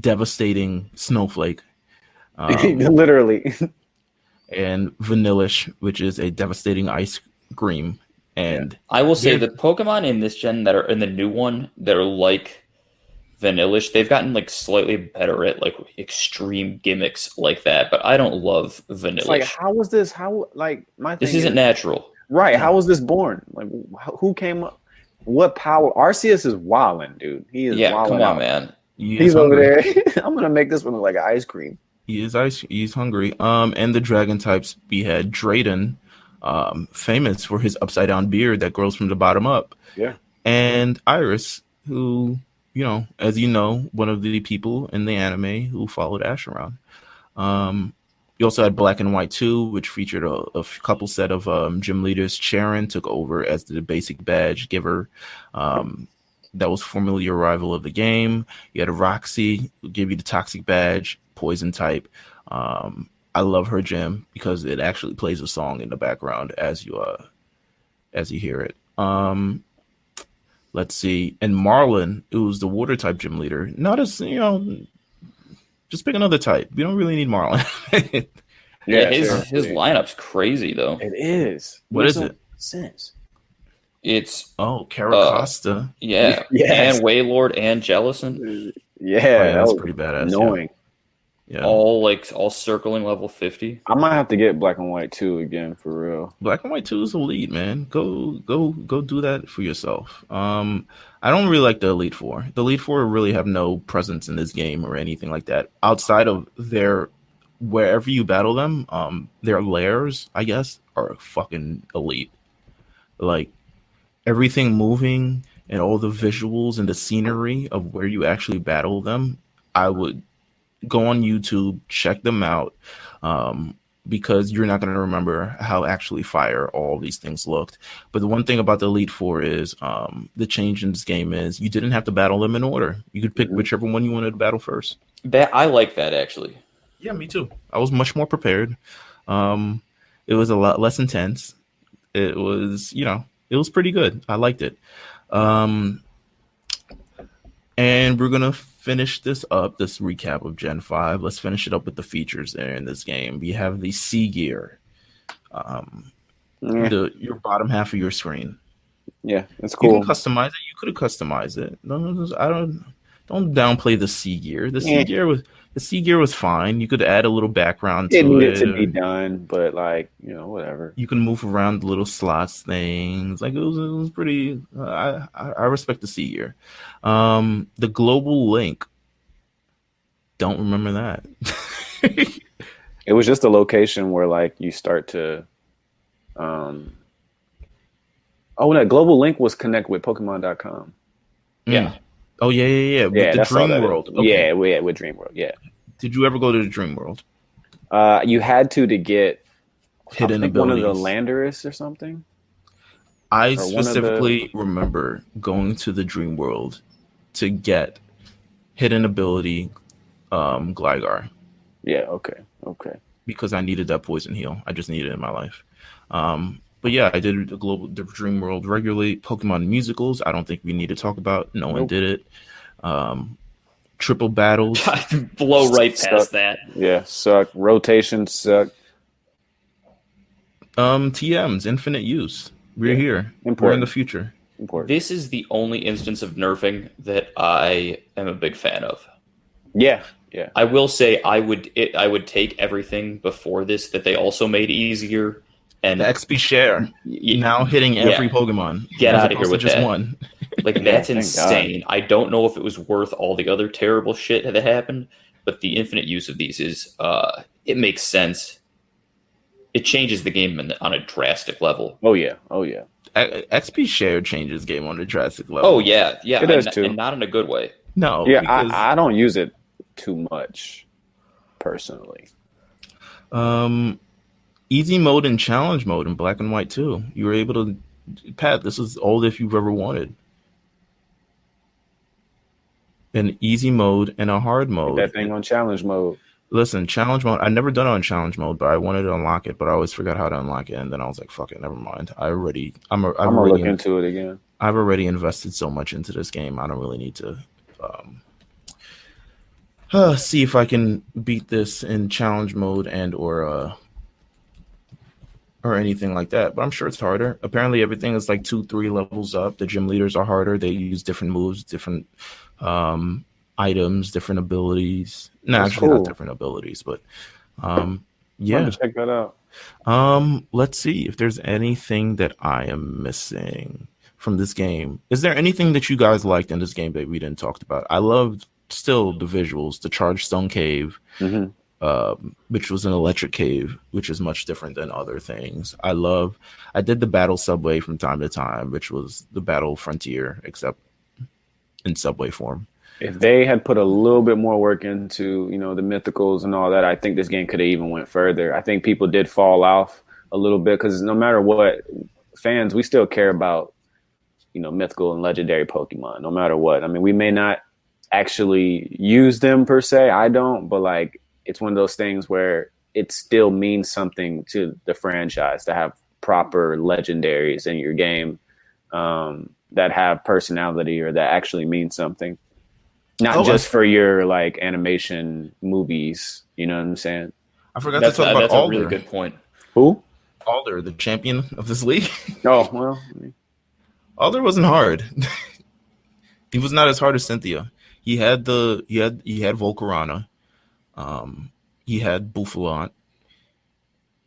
devastating snowflake. Literally. And Vanillish, which is a devastating ice cream. And I will say the Pokemon in this gen that are in the new one that are like Vanillish, they've gotten like slightly better at like extreme gimmicks like that, but I don't love Vanillish. It's like, how was this? This isn't natural. Right. How was this born? Like, who came up? What power? Arceus is wilding, dude. He is wilding. Come on, man. He's over there. I'm going to make this one look like ice cream. He's hungry. And the dragon types, we had Drayden, famous for his upside down beard that grows from the bottom up. Yeah. And Iris, who, as you know, one of the people in the anime who followed Ash around. You also had Black and White 2, which featured a couple set of gym leaders. Sharon took over as the basic badge giver. That was formerly a rival of the game. You had Roxy, who gave you the toxic badge, poison type. I love her gym because it actually plays a song in the background as you hear it. Let's see. And Marlin, who's the water type gym leader, not as just pick another type. We don't really need Marlin. His lineup's crazy though. It is. What is it? Sense. It's Caracosta. Yeah. Yes. And Waylord and Jellison. Yeah, that's pretty badass. Annoying. Yeah. All circling level 50. I might have to get Black and White 2 again for real. Black and White 2 is elite, man. Go do that for yourself. I don't really like the Elite Four. The Elite Four really have no presence in this game or anything like that. Outside of wherever you battle them, their lairs, I guess, are fucking elite. Like everything moving and all the visuals and the scenery of where you actually battle them, I would go on YouTube, check them out, because you're not going to remember how actually fire all these things looked. But the one thing about the Elite Four is the change in this game is you didn't have to battle them in order. You could pick whichever one you wanted to battle first. I like that, actually. Yeah, me too. I was much more prepared. It was a lot less intense. It was, it was pretty good. I liked it. And we're going to finish this recap of Gen 5. Let's finish it up with the features there in this game. We have the C gear. Your bottom half of your screen. Yeah, that's cool. You can customize it. You could have customized it. Don't downplay the C gear. The C gear was fine. You could add a little background to it. It needed to be done, but whatever. You can move around the little slots things. Like it was pretty. I respect the C gear. The global link. Don't remember that. It was just a location where you start to. That global link was connect with Pokemon.com. Yeah. Oh yeah. With the Dream World. Okay. Yeah, with Dream World. Yeah. Did you ever go to the Dream World? You had to get hidden abilities. One of the Landorus or something. I specifically remember going to the Dream World to get hidden ability Gligar. Yeah. Okay. Because I needed that poison heal. I just needed it in my life. But yeah, I did the Dream World regularly. Pokemon musicals, I don't think we need to talk about. No one did it. Triple battles. Blow right past that. Yeah, suck. Rotation suck. TMs, infinite use. We're here. Important. We're in the future. Important. This is the only instance of nerfing that I am a big fan of. Yeah. I will say I would take everything before this that they also made easier. And the XP share now hitting every Pokemon. Get out of here with just that. One. That's insane. I don't know if it was worth all the other terrible shit that happened, but the infinite use of these is it makes sense. It changes the game on a drastic level. Oh yeah. XP share changes game on a drastic level. Oh yeah. It does too, and not in a good way. No. Yeah, I don't use it too much personally. Easy mode and challenge mode in Black and White too. You were able to, Pat, this is all if you've ever wanted. An easy mode and a hard mode. That thing on challenge mode. Listen, challenge mode, I never done it on challenge mode, but I wanted to unlock it, but I always forgot how to unlock it, and then I was like, fuck it, never mind. I'm gonna look into it again. I've already invested so much into this game, I don't really need to see if I can beat this in challenge mode and or anything like that, but I'm sure it's harder. Apparently everything is 2-3 levels up. The gym leaders are harder. They use different moves, different items, different abilities. Not different abilities, but yeah. Check that out. Let's see if there's anything that I am missing from this game. Is there anything that you guys liked in this game that we didn't talk about? I loved still the visuals, the Charged Stone Cave. Mm-hmm. Which was an electric cave, which is much different than other things. I did the battle subway from time to time, which was the battle frontier, except in subway form. If they had put a little bit more work into, the mythicals and all that, I think this game could have even went further. I think people did fall off a little bit because no matter what, fans, we still care about, mythical and legendary Pokemon, no matter what. I mean, we may not actually use them per se. I don't, but it's one of those things where it still means something to the franchise to have proper legendaries in your game that have personality or that actually mean something. Not just for your animation movies. You know what I'm saying? I forgot to talk about Alder. That's a really good point. Who? Alder, the champion of this league. Oh, well. Alder wasn't hard. He was not as hard as Cynthia. He had Volcarona. He had Buffalant.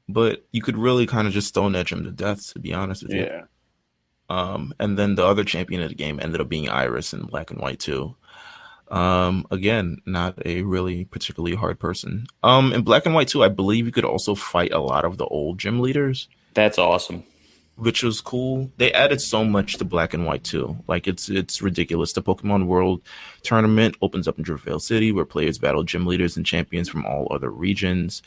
But you could really kind of just stone edge him to death, to be honest with you. Yeah. And then the other champion of the game ended up being Iris in Black and White 2. Again, not a really particularly hard person. In Black and White 2, I believe you could also fight a lot of the old gym leaders. That's awesome. Which was cool. They added so much to Black and White 2. Like, it's ridiculous. The Pokemon World Tournament opens up in Dravale City, where players battle gym leaders and champions from all other regions.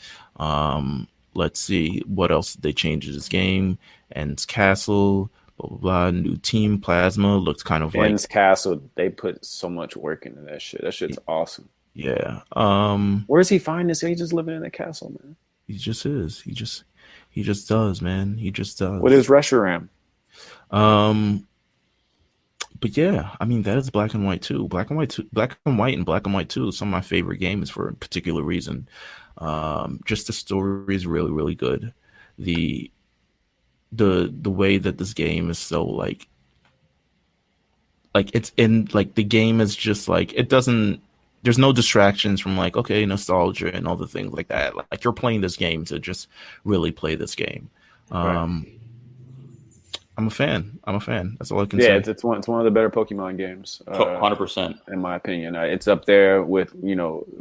Let's see what else they changed in this game. Ends Castle, blah, blah, blah. New team, Plasma. Looks kind of like... Ends Castle, they put so much work into that shit. That shit's awesome. Yeah. Where does he find this? He's just living in the castle, man. He just is. He just does, man. He just does. With his Reshiram. But yeah, I mean, that is Black and White 2. Black and White and Black and White 2 is some of my favorite games for a particular reason. Just the story is really, really good. The way that this game is so like it's in like the game is just like it doesn't. There's no distractions from like, okay, nostalgia and all the things like that. Like you're playing this game to just really play this game. Right. I'm a fan. That's all I can say. Yeah, it's one of the better Pokemon games. 100%. In my opinion. It's up there with,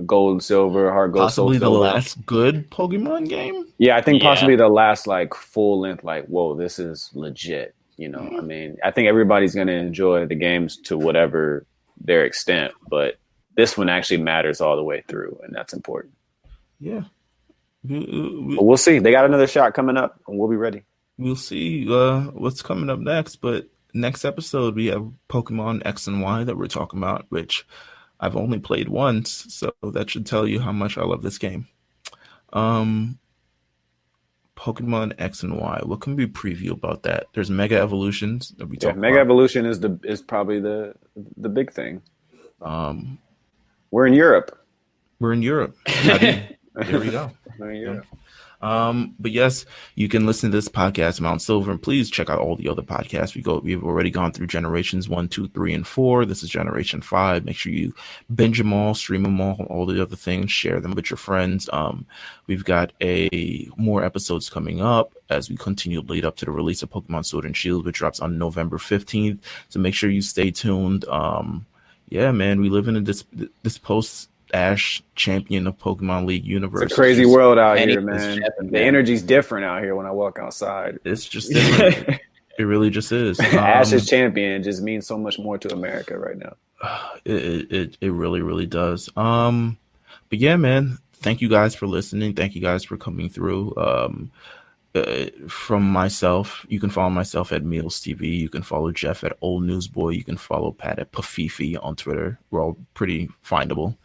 Gold and Silver, Heart Gold, possibly Soul the Silver. last good Pokemon game? Yeah, I think possibly the last like full length, like, whoa, this is legit. I mean, I think everybody's going to enjoy the games to whatever their extent, but this one actually matters all the way through, and that's important. Yeah. But we'll see. They got another shot coming up, and we'll be ready. We'll see what's coming up next. But next episode, we have Pokemon X and Y that we're talking about, which I've only played once, so that should tell you how much I love this game. Pokemon X and Y. What can we preview about that? There's Mega Evolutions that we talk about. Mega Evolution is probably the big thing. We're in Europe. We're in Europe. There we go. We're in Europe. But yes, you can listen to this podcast, Mount Silver, and please check out all the other podcasts. We've already gone through generations 1, 2, 3, and 4. This is generation 5. Make sure you binge them all, stream them all the other things, share them with your friends. We've got more episodes coming up as we continue to lead up to the release of Pokemon Sword and Shield, which drops on November 15th. So make sure you stay tuned. Yeah, man, we live in this post-Ash champion of Pokemon League universe. It's a crazy world out here, man. The energy's different out here when I walk outside. It's just different. It really just is. Ash is champion just means so much more to America right now. It really, really does. But yeah, man, thank you guys for listening. Thank you guys for coming through. From myself, you can follow myself at Meelz TV. You can follow Jeff at Old Newsboy. You can follow Pat at Pafifi on Twitter. We're all pretty findable.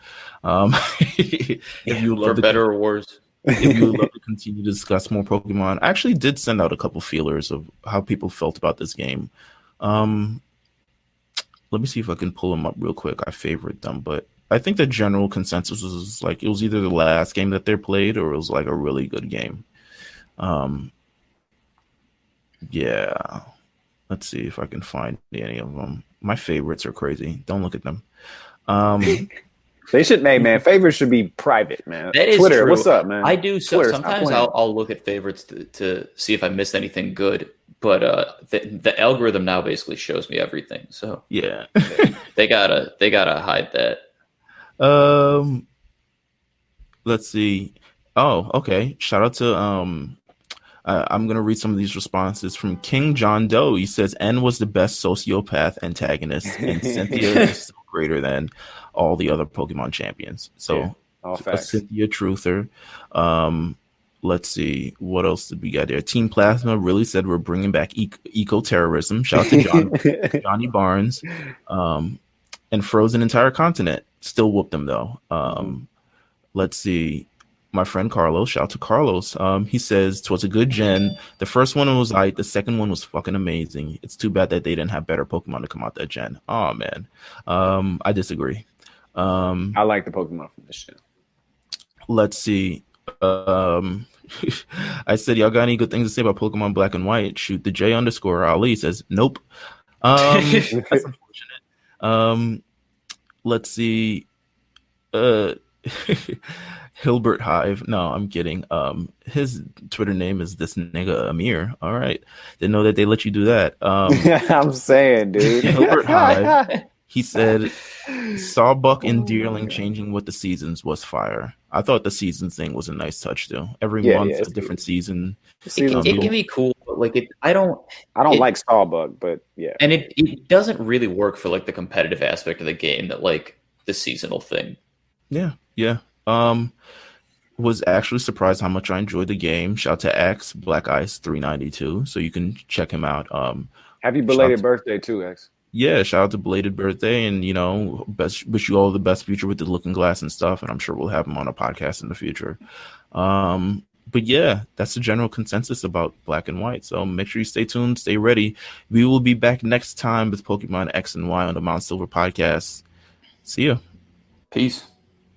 If you love for better or worse. If you would love to continue to discuss more Pokemon, I actually did send out a couple feelers of how people felt about this game. Let me see if I can pull them up real quick. I favorite them, but I think the general consensus was like it was either the last game that they played or it was like a really good game. Yeah, let's see if I can find any of them. My favorites are crazy. Don't look at them. They should, man. Favorites should be private, man. That is Twitter, true. what's up, man? I do. So Twitter, sometimes I'll look at favorites to see if I missed anything good. But the algorithm now basically shows me everything. So yeah, they gotta hide that. Let's see. Oh, okay. Shout out to I'm gonna read some of these responses from King John Doe. He says N was the best sociopath antagonist, and Cynthia is still greater than all the other Pokemon champions. So a Cynthia truther. Let's see, what else did we get there? Team Plasma really said we're bringing back eco-terrorism. Shout out to Johnny Barnes. And froze an entire continent. Still whooped them though. Let's see. My friend Carlos, shout out to Carlos. He says, "'Twas a good gen. The first one was the second one was fucking amazing. It's too bad that they didn't have better Pokemon to come out that gen." Oh man, I disagree. I like the Pokemon from this gen. Let's see. I said, y'all got any good things to say about Pokemon Black and White? Shoot, the J_Ali says, nope. That's unfortunate. Let's see. Hilbert Hive. No, I'm kidding. His Twitter name is this nigga Amir. All right. Didn't know that they let you do that. I'm saying, dude. Hilbert Hive. He said Sawbuck and Deerling changing with the seasons was fire. I thought the seasons thing was a nice touch too. Every month a different season. It can be cool, but like I don't like Sawbuck, but yeah. And it doesn't really work for like the competitive aspect of the game that like the seasonal thing. Yeah. Was actually surprised how much I enjoyed the game. Shout out to X Black Ice 392, so you can check him out. Happy belated birthday too, X. Yeah, shout out to belated birthday, and wish you all the best future with the Looking Glass and stuff. And I'm sure we'll have him on a podcast in the future. But yeah, that's the general consensus about Black and White. So make sure you stay tuned, stay ready. We will be back next time with Pokemon X and Y on the Mount Silver podcast. See ya. Peace.